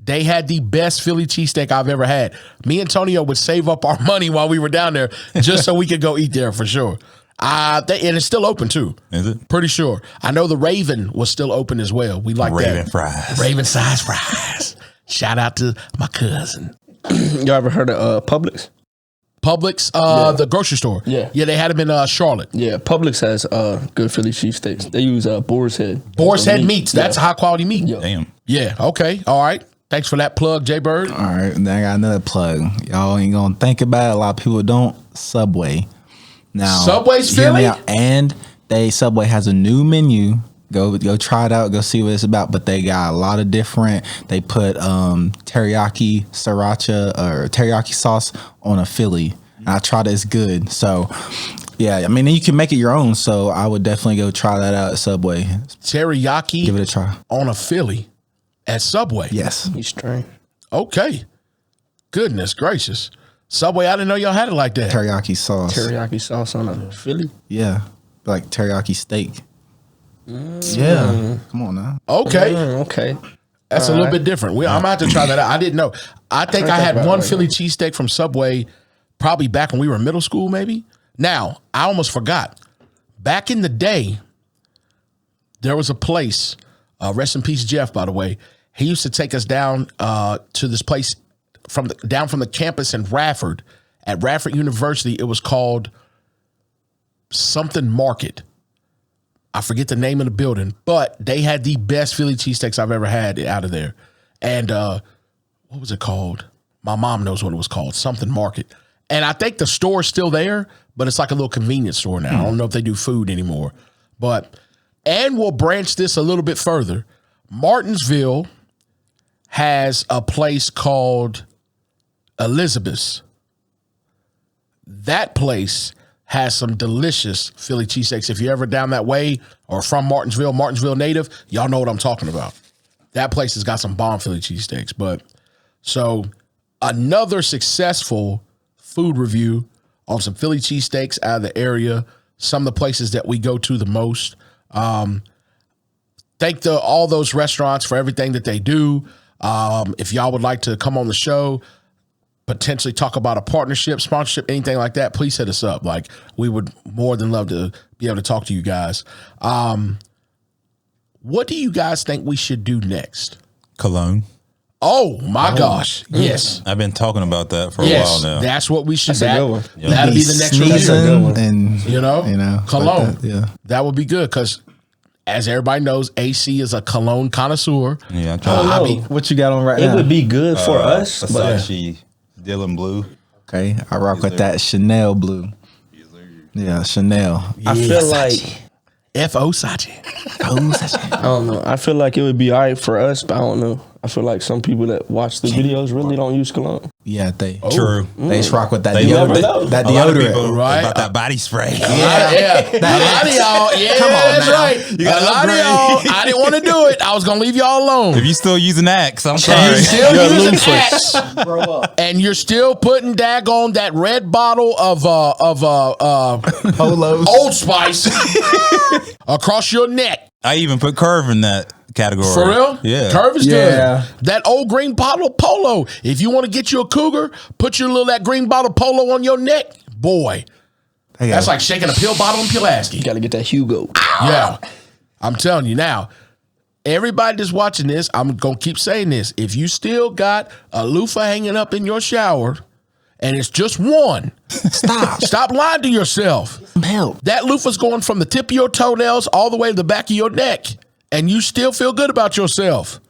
[SPEAKER 1] They had the best Philly cheesesteak I've ever had. Me and Tonio would save up our money while we were down there just so we could go eat there for sure. And it's still open too.
[SPEAKER 4] Is it?
[SPEAKER 1] Pretty sure. I know the Raven was still open as well. We like
[SPEAKER 4] Raven
[SPEAKER 1] that.
[SPEAKER 4] fries.
[SPEAKER 1] Raven size fries. Shout out to my cousin.
[SPEAKER 3] Y'all ever heard of Publix?
[SPEAKER 1] Publix, the grocery store.
[SPEAKER 3] Yeah.
[SPEAKER 1] Yeah, they had them in Charlotte.
[SPEAKER 3] Yeah, Publix has good Philly cheesesteaks. They use boar's head.
[SPEAKER 1] Boar's head meats. That's high quality meat.
[SPEAKER 3] Yeah.
[SPEAKER 4] Damn.
[SPEAKER 1] Yeah, okay. All right. Thanks for that plug, Jay Bird.
[SPEAKER 2] All right, and then I got another plug. Y'all ain't gonna think about it. A lot of people don't. Subway. Now,
[SPEAKER 1] Subway's
[SPEAKER 2] hear me
[SPEAKER 1] Philly?
[SPEAKER 2] out. And Subway has a new menu. Go try it out. Go see what it's about. But they got a lot of different. They put teriyaki sriracha or teriyaki sauce on a Philly. And I tried it. It's good. So yeah, I mean you can make it your own. So I would definitely go try that out at Subway.
[SPEAKER 1] Teriyaki
[SPEAKER 2] Give it a try.
[SPEAKER 1] on a Philly at Subway.
[SPEAKER 2] Yes.
[SPEAKER 3] He's strange.
[SPEAKER 1] Okay. Goodness gracious. Subway, I didn't know y'all had it like that.
[SPEAKER 2] Teriyaki sauce.
[SPEAKER 3] Teriyaki sauce on a Philly.
[SPEAKER 2] Yeah, like teriyaki steak. Yeah, come on now.
[SPEAKER 1] Okay.
[SPEAKER 3] Okay.
[SPEAKER 1] That's a little bit different. I'm going to have to try that out. I didn't know. I think I had one Philly cheesesteak from Subway probably back when we were in middle school, maybe. Now, I almost forgot. Back in the day, there was a place, rest in peace, Jeff, by the way. He used to take us down to this place down from the campus in Radford. At Radford University, it was called something Market. I forget the name of the building, but they had the best Philly cheesesteaks I've ever had out of there. And what was it called? My mom knows what it was called, something Market. And I think the store's still there, but it's like a little convenience store now. I don't know if they do food anymore. And we'll branch this a little bit further. Martinsville has a place called Elizabeth's. That place has some delicious Philly cheesesteaks. If you're ever down that way or from Martinsville native, y'all know what I'm talking about. That place has got some bomb Philly cheesesteaks. But so another successful food review on some Philly cheesesteaks out of the area, some of the places that we go to the most. Thank all those restaurants for everything that they do. If y'all would like to come on the show, potentially talk about a partnership, sponsorship, anything like that, please hit us up. Like, we would more than love to be able to talk to you guys. What do you guys think we should do next?
[SPEAKER 4] Cologne.
[SPEAKER 1] Oh my gosh. Yes.
[SPEAKER 4] I've been talking about that for a while now.
[SPEAKER 1] That's what we should do.
[SPEAKER 3] That's a good one.
[SPEAKER 1] That'll be the next review.
[SPEAKER 2] And
[SPEAKER 1] You know, cologne.
[SPEAKER 2] like that, yeah.
[SPEAKER 1] That would be good because, as everybody knows, AC is a cologne connoisseur.
[SPEAKER 4] Yeah, I'm trying to
[SPEAKER 2] What you got on right
[SPEAKER 3] It
[SPEAKER 2] now?
[SPEAKER 3] would be good for us, but
[SPEAKER 4] Versace, Dylan Blue.
[SPEAKER 2] Okay, I rock with that Chanel blue. Yeah, Chanel.
[SPEAKER 3] I feel like
[SPEAKER 1] F.O. Sachi.
[SPEAKER 3] I don't know. I feel like it would be all right for us, but I don't know. I feel like some people that watch the videos really don't use cologne.
[SPEAKER 2] Yeah, they
[SPEAKER 4] True.
[SPEAKER 2] they just rock with that
[SPEAKER 4] They
[SPEAKER 3] never
[SPEAKER 2] deodorant.
[SPEAKER 3] know.
[SPEAKER 2] That
[SPEAKER 4] A lot of people
[SPEAKER 2] deodorant.
[SPEAKER 1] right?
[SPEAKER 4] about that body spray.
[SPEAKER 1] Yeah. A lot of y'all. Yeah,
[SPEAKER 2] Come on
[SPEAKER 1] that's
[SPEAKER 2] now.
[SPEAKER 1] right.
[SPEAKER 4] You gotta
[SPEAKER 1] A lot of
[SPEAKER 4] upgrade.
[SPEAKER 1] y'all. I didn't want to do it. I was going to leave y'all alone.
[SPEAKER 4] If you still using Axe, I'm
[SPEAKER 1] You
[SPEAKER 4] sorry.
[SPEAKER 1] still
[SPEAKER 3] You're
[SPEAKER 1] using
[SPEAKER 3] a
[SPEAKER 1] Axe. And you're still putting daggone that red bottle of
[SPEAKER 2] Polos.
[SPEAKER 1] Old Spice across your neck.
[SPEAKER 4] I even put Curve in that category.
[SPEAKER 1] For real?
[SPEAKER 4] Yeah.
[SPEAKER 1] Curve is
[SPEAKER 2] Yeah.
[SPEAKER 1] good. That old green bottle of Polo. If you want to get you a cougar, put that green bottle of Polo on your neck. Boy, that's like shaking a pill bottle in Pulaski.
[SPEAKER 3] You got to get that Hugo.
[SPEAKER 1] Yeah. I'm telling you now, everybody that's watching this, I'm going to keep saying this. If you still got a loofah hanging up in your shower and it's just one, stop lying to yourself.
[SPEAKER 2] help.
[SPEAKER 1] That loofah's going from the tip of your toenails all the way to the back of your neck, and you still feel good about yourself.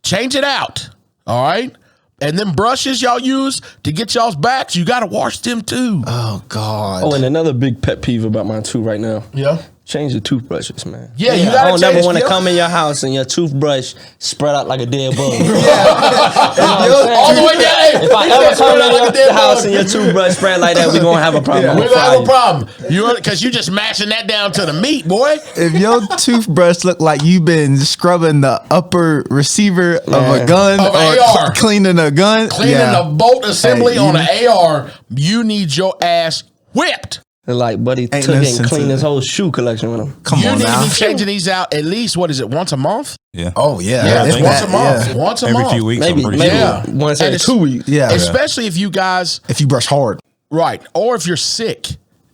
[SPEAKER 1] Change it out, all right? And then brushes y'all use to get y'all's backs, you got to wash them too.
[SPEAKER 2] Oh God.
[SPEAKER 3] Oh, and another big pet peeve about mine too right now.
[SPEAKER 1] Yeah.
[SPEAKER 3] Change the toothbrushes, man.
[SPEAKER 1] Yeah, you
[SPEAKER 3] I
[SPEAKER 1] gotta
[SPEAKER 3] don't never
[SPEAKER 1] change-
[SPEAKER 3] want to
[SPEAKER 1] yeah.
[SPEAKER 3] come in your house and your toothbrush spread out like a dead bug.
[SPEAKER 1] All the way down. Hey,
[SPEAKER 3] If I ever come in
[SPEAKER 1] like a dead
[SPEAKER 3] your house
[SPEAKER 1] bug.
[SPEAKER 3] and your toothbrush spread like that, we gonna have a problem.
[SPEAKER 1] We're gonna have a problem. Because you just mashing that down to the meat, boy.
[SPEAKER 2] If your toothbrush look like you've been scrubbing the upper receiver of a gun
[SPEAKER 1] Of
[SPEAKER 2] or
[SPEAKER 1] an AR.
[SPEAKER 2] cleaning a gun,
[SPEAKER 1] Cleaning the bolt assembly on an AR, you need your ass whipped.
[SPEAKER 3] Like, buddy
[SPEAKER 2] Ain't
[SPEAKER 3] took
[SPEAKER 2] no
[SPEAKER 3] it and
[SPEAKER 2] sense
[SPEAKER 3] cleaned
[SPEAKER 2] in
[SPEAKER 3] his
[SPEAKER 2] it.
[SPEAKER 3] whole shoe collection with him.
[SPEAKER 2] Come
[SPEAKER 1] You
[SPEAKER 2] on
[SPEAKER 1] need
[SPEAKER 2] now.
[SPEAKER 1] to be changing these out at least, what is it, once a month?
[SPEAKER 4] Yeah.
[SPEAKER 2] Oh yeah,
[SPEAKER 1] Yeah, it's
[SPEAKER 4] think
[SPEAKER 1] once
[SPEAKER 4] that-
[SPEAKER 1] a month.
[SPEAKER 2] yeah.
[SPEAKER 1] Once a
[SPEAKER 4] Every
[SPEAKER 1] month.
[SPEAKER 4] few weeks,
[SPEAKER 3] Maybe
[SPEAKER 4] I'm pretty
[SPEAKER 3] maybe
[SPEAKER 4] sure.
[SPEAKER 1] Yeah.
[SPEAKER 3] once
[SPEAKER 1] And
[SPEAKER 3] every
[SPEAKER 1] it's-
[SPEAKER 3] 2 weeks.
[SPEAKER 2] Yeah.
[SPEAKER 1] Especially if you guys,
[SPEAKER 2] If you brush hard,
[SPEAKER 1] right, or if you're sick.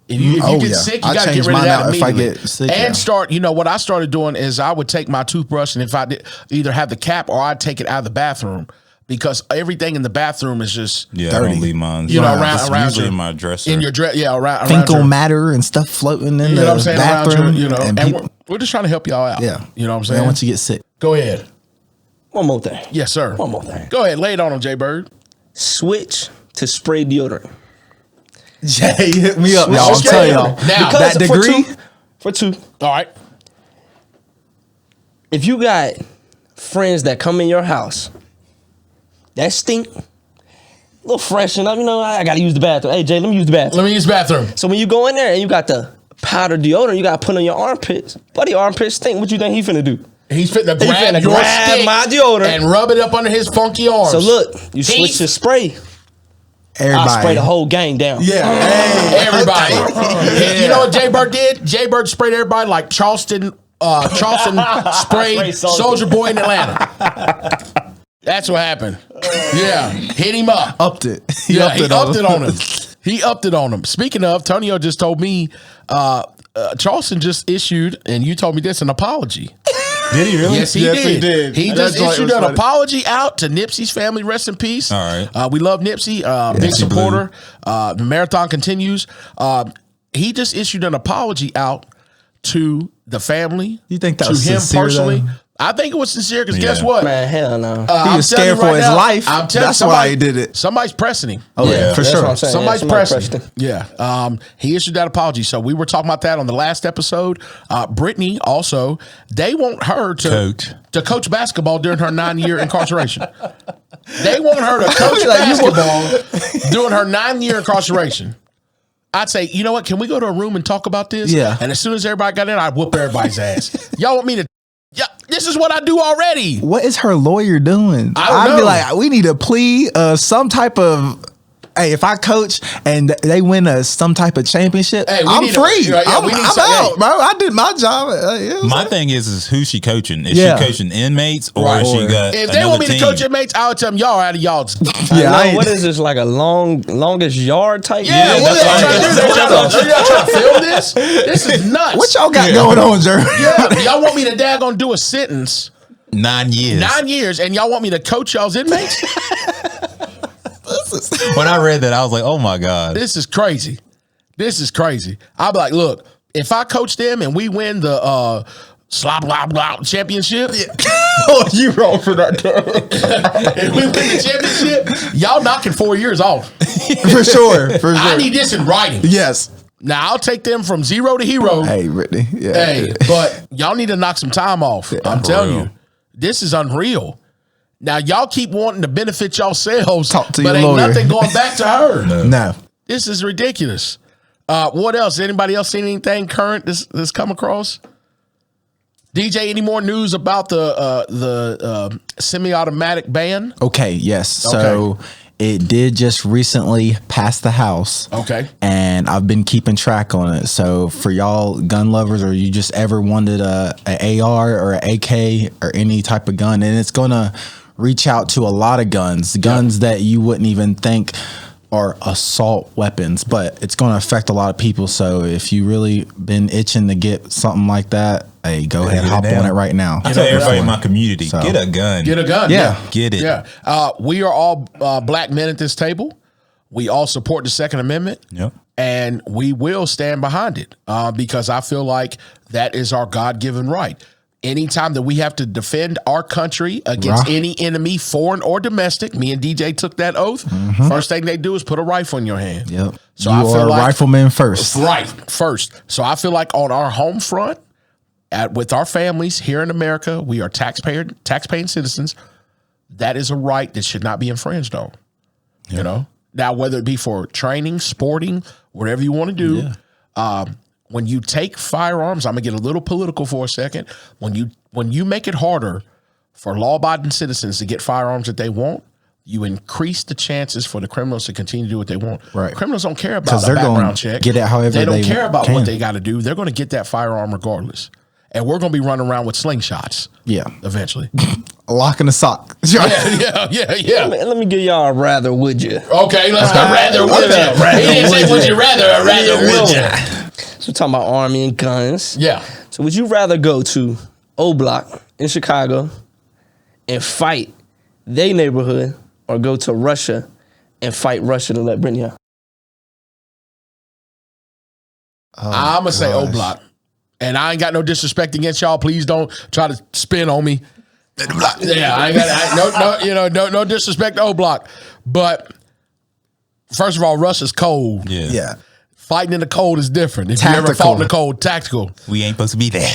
[SPEAKER 1] If you
[SPEAKER 2] Oh,
[SPEAKER 1] get
[SPEAKER 2] yeah.
[SPEAKER 1] sick, you
[SPEAKER 2] I
[SPEAKER 1] got to
[SPEAKER 2] change
[SPEAKER 1] get rid of
[SPEAKER 2] mine
[SPEAKER 1] that
[SPEAKER 2] out if I
[SPEAKER 1] immediately.
[SPEAKER 2] get sick,
[SPEAKER 1] and
[SPEAKER 2] yeah.
[SPEAKER 1] start, what I started doing is I would take my toothbrush and if I did either have the cap or I'd take it out of the bathroom because everything in the bathroom is just
[SPEAKER 4] Yeah, I
[SPEAKER 2] Dirty.
[SPEAKER 4] don't leave mine.
[SPEAKER 1] You know,
[SPEAKER 4] It's
[SPEAKER 1] around
[SPEAKER 4] usually
[SPEAKER 1] your-
[SPEAKER 4] in my dresser.
[SPEAKER 1] in your dress. Yeah, around
[SPEAKER 2] fecal
[SPEAKER 1] your,
[SPEAKER 2] matter and stuff floating in
[SPEAKER 1] you know
[SPEAKER 2] the
[SPEAKER 1] what I'm saying?
[SPEAKER 2] bathroom.
[SPEAKER 1] Around your,
[SPEAKER 2] and
[SPEAKER 1] and
[SPEAKER 2] people,
[SPEAKER 1] we're just trying to help y'all out.
[SPEAKER 2] yeah,
[SPEAKER 1] You know what I'm
[SPEAKER 2] Man,
[SPEAKER 1] saying?
[SPEAKER 2] once you get sick,
[SPEAKER 1] Go ahead.
[SPEAKER 3] One more thing.
[SPEAKER 1] Yes, sir.
[SPEAKER 3] One more thing.
[SPEAKER 1] Go ahead. Lay it on him, Jay Bird.
[SPEAKER 3] Switch to spray deodorant.
[SPEAKER 2] Jay, hit me up, y'all. I'm
[SPEAKER 1] Okay.
[SPEAKER 2] telling y'all.
[SPEAKER 1] Now,
[SPEAKER 3] Because
[SPEAKER 2] that degree,
[SPEAKER 3] for two.
[SPEAKER 1] All right.
[SPEAKER 3] If you got friends that come in your house that stink, a little freshen up, I gotta use the bathroom. Hey Jay, let me use the bathroom.
[SPEAKER 1] Let me use the bathroom.
[SPEAKER 3] So when you go in there and you got the powder deodorant, you gotta put on your armpits. Buddy, armpits stink. What you think he finna do?
[SPEAKER 1] He's fitting to
[SPEAKER 3] He
[SPEAKER 1] grab
[SPEAKER 3] finna
[SPEAKER 1] your
[SPEAKER 3] grab
[SPEAKER 1] stick
[SPEAKER 3] my deodorant.
[SPEAKER 1] and rub it up under his funky arms.
[SPEAKER 3] So look, you switch to spray.
[SPEAKER 2] everybody.
[SPEAKER 3] I spray the whole gang down.
[SPEAKER 2] Yeah, hey,
[SPEAKER 1] Everybody. You know what Jay Bird did? Jay Bird sprayed everybody like Charleston sprayed Soldier Boy in Atlanta. That's what happened. Yeah. Hit him up.
[SPEAKER 2] upped it.
[SPEAKER 1] He upped it on him. He upped it on him. Speaking of, Tonio just told me Charleston just issued, and you told me this, an apology.
[SPEAKER 4] Did he really?
[SPEAKER 1] Yes, he did. He just issued an apology out to Nipsey's family. Rest in peace.
[SPEAKER 4] All right.
[SPEAKER 1] We love Nipsey. Big supporter. The marathon continues. He just issued an apology out to the family.
[SPEAKER 2] You think that
[SPEAKER 1] to
[SPEAKER 2] was
[SPEAKER 1] him
[SPEAKER 2] sincere,
[SPEAKER 1] personally?
[SPEAKER 2] though?
[SPEAKER 1] I think it was sincere because guess
[SPEAKER 4] Yeah.
[SPEAKER 1] what?
[SPEAKER 3] Man, hell no.
[SPEAKER 2] He
[SPEAKER 1] I'm
[SPEAKER 2] was
[SPEAKER 1] telling you
[SPEAKER 2] scared for his life.
[SPEAKER 1] I'm telling
[SPEAKER 2] That's
[SPEAKER 1] somebody,
[SPEAKER 2] why he did it.
[SPEAKER 1] Somebody's pressing him.
[SPEAKER 2] Oh yeah, for
[SPEAKER 3] That's
[SPEAKER 2] sure.
[SPEAKER 3] what I'm saying.
[SPEAKER 1] Somebody's
[SPEAKER 3] Somebody
[SPEAKER 1] pressing.
[SPEAKER 3] pressed
[SPEAKER 1] Yeah. He issued that apology. So we were talking about that on the last episode. Brittany also, they want her to coach basketball during her 9-year incarceration. They want her to coach basketball during her 9-year incarceration. I'd say, you know what? Can we go to a room and talk about this?
[SPEAKER 2] Yeah.
[SPEAKER 1] And as soon as everybody got in, I'd whoop everybody's ass. Y'all want me to? Yeah, this is what I do already.
[SPEAKER 2] What is her lawyer doing?
[SPEAKER 1] I don't
[SPEAKER 2] I'd
[SPEAKER 1] know.
[SPEAKER 2] be like, we need a plea of some type of. Hey, if I coach and they win some type of championship,
[SPEAKER 1] Hey, we
[SPEAKER 2] I'm
[SPEAKER 1] need
[SPEAKER 2] free.
[SPEAKER 1] yeah,
[SPEAKER 2] I'm
[SPEAKER 1] we need
[SPEAKER 2] out,
[SPEAKER 1] some-
[SPEAKER 2] bro. I did my job.
[SPEAKER 4] My thing is who's she coaching? Is
[SPEAKER 2] Yeah.
[SPEAKER 4] she coaching inmates or
[SPEAKER 1] Right.
[SPEAKER 4] is she got
[SPEAKER 1] If they want me
[SPEAKER 4] another
[SPEAKER 1] to coach
[SPEAKER 4] team?
[SPEAKER 1] inmates, I would tell them y'all out of y'all's.
[SPEAKER 2] Yeah, I
[SPEAKER 3] I
[SPEAKER 2] ain't-
[SPEAKER 3] what is this, like a longest yard type?
[SPEAKER 1] Yeah, what
[SPEAKER 4] that's
[SPEAKER 1] y'all
[SPEAKER 4] what
[SPEAKER 1] trying to
[SPEAKER 4] I'm
[SPEAKER 1] do?
[SPEAKER 4] saying.
[SPEAKER 1] Y'all trying to film this? This is nuts.
[SPEAKER 2] What y'all got going on, Jeremy?
[SPEAKER 1] Yeah, y'all want me to daggone do a sentence
[SPEAKER 4] 9 years.
[SPEAKER 1] 9 years, and y'all want me to coach y'all's inmates?
[SPEAKER 4] When I read that, I was like, oh my God.
[SPEAKER 1] This is crazy. This is crazy. I'll be like, look, if I coach them and we win the slop blah blah championship,
[SPEAKER 2] Oh, you wrong for that.
[SPEAKER 1] if we win the championship, y'all knocking 4 years off.
[SPEAKER 2] For sure. For sure.
[SPEAKER 1] I need this in writing.
[SPEAKER 2] Yes.
[SPEAKER 1] Now I'll take them from 0 to hero.
[SPEAKER 2] Hey, Brittany. Yeah.
[SPEAKER 1] Hey, but y'all need to knock some time off. I'm telling
[SPEAKER 4] real.
[SPEAKER 1] you, this is unreal. Now y'all keep wanting to benefit yourselves,
[SPEAKER 2] Talk to
[SPEAKER 1] but
[SPEAKER 2] your
[SPEAKER 1] ain't
[SPEAKER 2] lawyer.
[SPEAKER 1] nothing going back to her.
[SPEAKER 2] No.
[SPEAKER 1] This is ridiculous. What else? Anybody else seen anything current that's come across? DJ, any more news about the semi-automatic ban?
[SPEAKER 2] Okay. Yes. So it did just recently pass the House.
[SPEAKER 1] Okay.
[SPEAKER 2] And I've been keeping track on it. So for y'all gun lovers, or you just ever wanted a AR or an AK or any type of gun, and it's gonna reach out to a lot of guns that you wouldn't even think are assault weapons, but it's going to affect a lot of people. So if you really been itching to get something like that, hey, go ahead,
[SPEAKER 4] get it
[SPEAKER 2] hop
[SPEAKER 4] now.
[SPEAKER 2] on it right now.
[SPEAKER 4] I tell everybody in my community,
[SPEAKER 2] So-
[SPEAKER 4] get a gun.
[SPEAKER 1] Get a gun.
[SPEAKER 2] Yeah.
[SPEAKER 4] Get it.
[SPEAKER 1] Yeah. We are all black men at this table. We all support the Second Amendment.
[SPEAKER 4] Yep.
[SPEAKER 1] And we will stand behind it because I feel like that is our God-given right. Anytime that we have to defend our country against any enemy, foreign or domestic, me and DJ took that oath. First thing they do is put a rifle in your hand.
[SPEAKER 2] Yep.
[SPEAKER 1] So
[SPEAKER 2] you
[SPEAKER 1] I feel
[SPEAKER 2] are
[SPEAKER 1] like
[SPEAKER 2] rifleman first.
[SPEAKER 1] Right, first. So I feel like on our home front, with our families here in America, we are taxpaying citizens. That is a right that should not be infringed on. You know? Now, whether it be for training, sporting, whatever you want to do, when you take firearms, I'm gonna get a little political for a second. When you make it harder for law-abiding citizens to get firearms that they want, you increase the chances for the criminals to continue to do what they want.
[SPEAKER 2] Right.
[SPEAKER 1] Criminals don't care about a
[SPEAKER 2] they're
[SPEAKER 1] background check.
[SPEAKER 2] Get it however
[SPEAKER 1] they don't care about
[SPEAKER 2] can.
[SPEAKER 1] what they got to do. They're going to get that firearm regardless. And we're going to be running around with slingshots.
[SPEAKER 2] Yeah.
[SPEAKER 1] Eventually.
[SPEAKER 2] A lock in the sock.
[SPEAKER 1] Yeah.
[SPEAKER 3] Let me give y'all a rather would you.
[SPEAKER 1] Okay, let's go. Rather would you. He didn't say would you rather, or rather would you.
[SPEAKER 3] So we're talking about army and guns.
[SPEAKER 1] Yeah.
[SPEAKER 3] So would you rather go to O Block in Chicago and fight their neighborhood, or go to Russia and fight Russia to let Brittany out?
[SPEAKER 1] I'm going to say O Block. And I ain't got no disrespect against y'all. Please don't try to spin on me. Yeah, I ain't got no disrespect to O Block. But first of all, Russia's cold.
[SPEAKER 2] Yeah.
[SPEAKER 1] Fighting in the cold is different. If you ever
[SPEAKER 2] Tactical.
[SPEAKER 1] fought in the cold, tactical.
[SPEAKER 4] We ain't supposed to be there.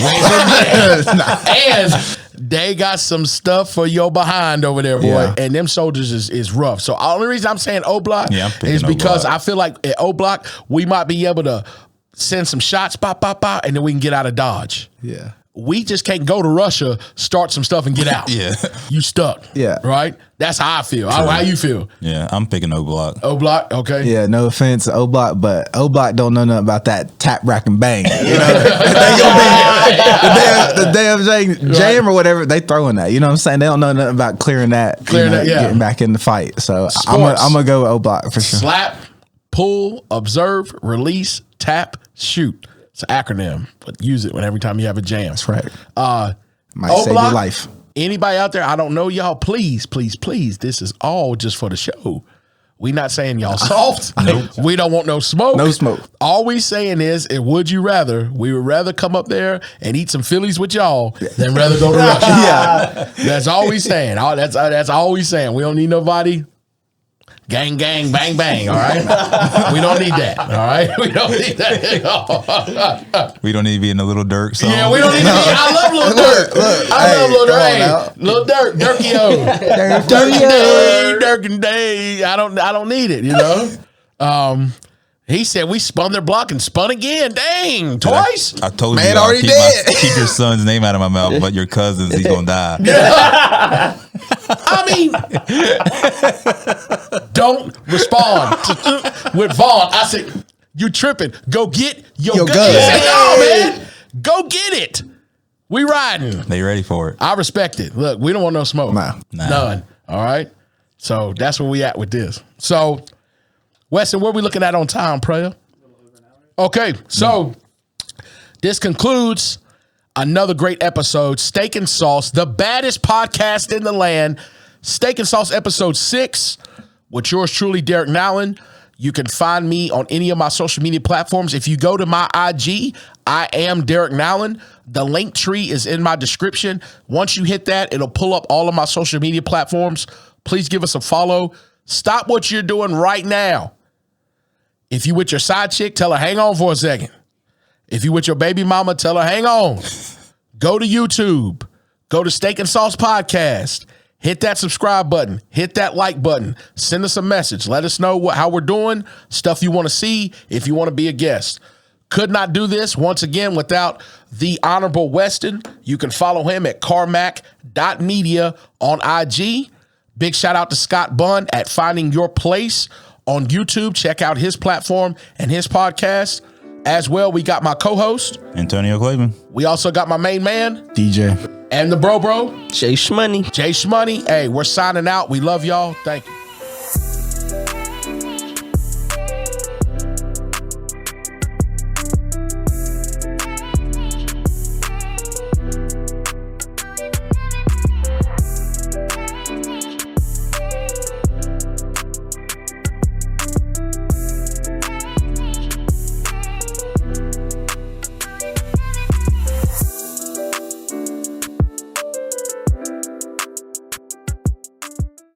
[SPEAKER 1] And they got some stuff for your behind over there, boy.
[SPEAKER 2] Yeah.
[SPEAKER 1] And them soldiers is rough. So the only reason I'm saying O Block is
[SPEAKER 4] O
[SPEAKER 1] because
[SPEAKER 4] Block.
[SPEAKER 1] I feel like at O Block, we might be able to send some shots, pop, pop, pop, and then we can get out of Dodge.
[SPEAKER 2] Yeah.
[SPEAKER 1] We just can't go to Russia, start some stuff, and get out.
[SPEAKER 4] Yeah.
[SPEAKER 1] You stuck.
[SPEAKER 2] Yeah.
[SPEAKER 1] Right? That's how I feel. How you feel?
[SPEAKER 4] Yeah, I'm picking O Block.
[SPEAKER 1] O Block? Okay.
[SPEAKER 2] Yeah, no offense to O Block, but O Block don't know nothing about that tap, rack, and bang. You know, the damn jam or whatever, they throwing that. You know what I'm saying? They don't know nothing about clearing that, getting back in the fight. So I'm gonna go O Block for sure.
[SPEAKER 1] Slap, pull, observe, release, tap, shoot. It's an acronym, but use it every time you have a jam.
[SPEAKER 2] That's right. Might
[SPEAKER 1] O
[SPEAKER 2] save
[SPEAKER 1] Block,
[SPEAKER 2] your life.
[SPEAKER 1] Anybody out there, I don't know y'all, please, please, please, this is all just for the show. We not saying y'all soft. We don't want no smoke.
[SPEAKER 2] No smoke.
[SPEAKER 1] All we saying is, would you rather? We would rather come up there and eat some Phillies with y'all than rather go to Russia.
[SPEAKER 2] Yeah.
[SPEAKER 1] That's all we saying. That's all we saying. We don't need nobody. Gang, gang, bang, bang. All right. We don't need that. All right. We don't need that.
[SPEAKER 4] We don't need to be in the Little Dirk song.
[SPEAKER 1] Yeah, we don't need to be. I love Lil Durk. I love Lil Durk. Hey, Lil Durk, Durky-o. Durk and Day. I don't need it, you know? He said we spun their block and spun again. Dang, twice.
[SPEAKER 4] I told
[SPEAKER 2] Man
[SPEAKER 4] you,
[SPEAKER 2] already
[SPEAKER 4] keep your son's name out of my mouth, but your cousin's, he's gonna die.
[SPEAKER 1] I mean, don't respond with Vaughn. I said, you tripping. Go get your gun. He said, no, man. Go get it. We riding.
[SPEAKER 4] They ready for it.
[SPEAKER 1] I respect it. Look, we don't want no smoke.
[SPEAKER 2] Nah.
[SPEAKER 1] None. All right. So that's where we at with this. So, Weston, what are we looking at on time, prayer? Okay. So this concludes another great episode. Steak and Sauce, the baddest podcast in the land. Steak and Sauce episode 6 with yours truly, Derek Nowlin. You can find me on any of my social media platforms. If you go to my IG, I am Derek Nowlin. The link tree is in my description. Once you hit that, it'll pull up all of my social media platforms. Please give us a follow. Stop what you're doing right now. If you with your side chick, tell her, hang on for a second. If you with your baby mama, tell her, hang on. Go to YouTube. Go to Steak and Sauce Podcast. Hit that subscribe button. Hit that like button. Send us a message. Let us know how we're doing, stuff you want to see, if you want to be a guest. Could not do this, once again, without the Honorable Weston. You can follow him at carmack.media on IG. Big shout out to Scott Bunn at Finding Your Place on YouTube. Check out his platform and his podcast. As well, we got my co-host,
[SPEAKER 4] Antonio Clavin.
[SPEAKER 1] We also got my main man,
[SPEAKER 2] DJ.
[SPEAKER 1] And the bro,
[SPEAKER 3] Jay Shmoney.
[SPEAKER 1] Jay Shmoney. Hey, we're signing out. We love y'all. Thank you.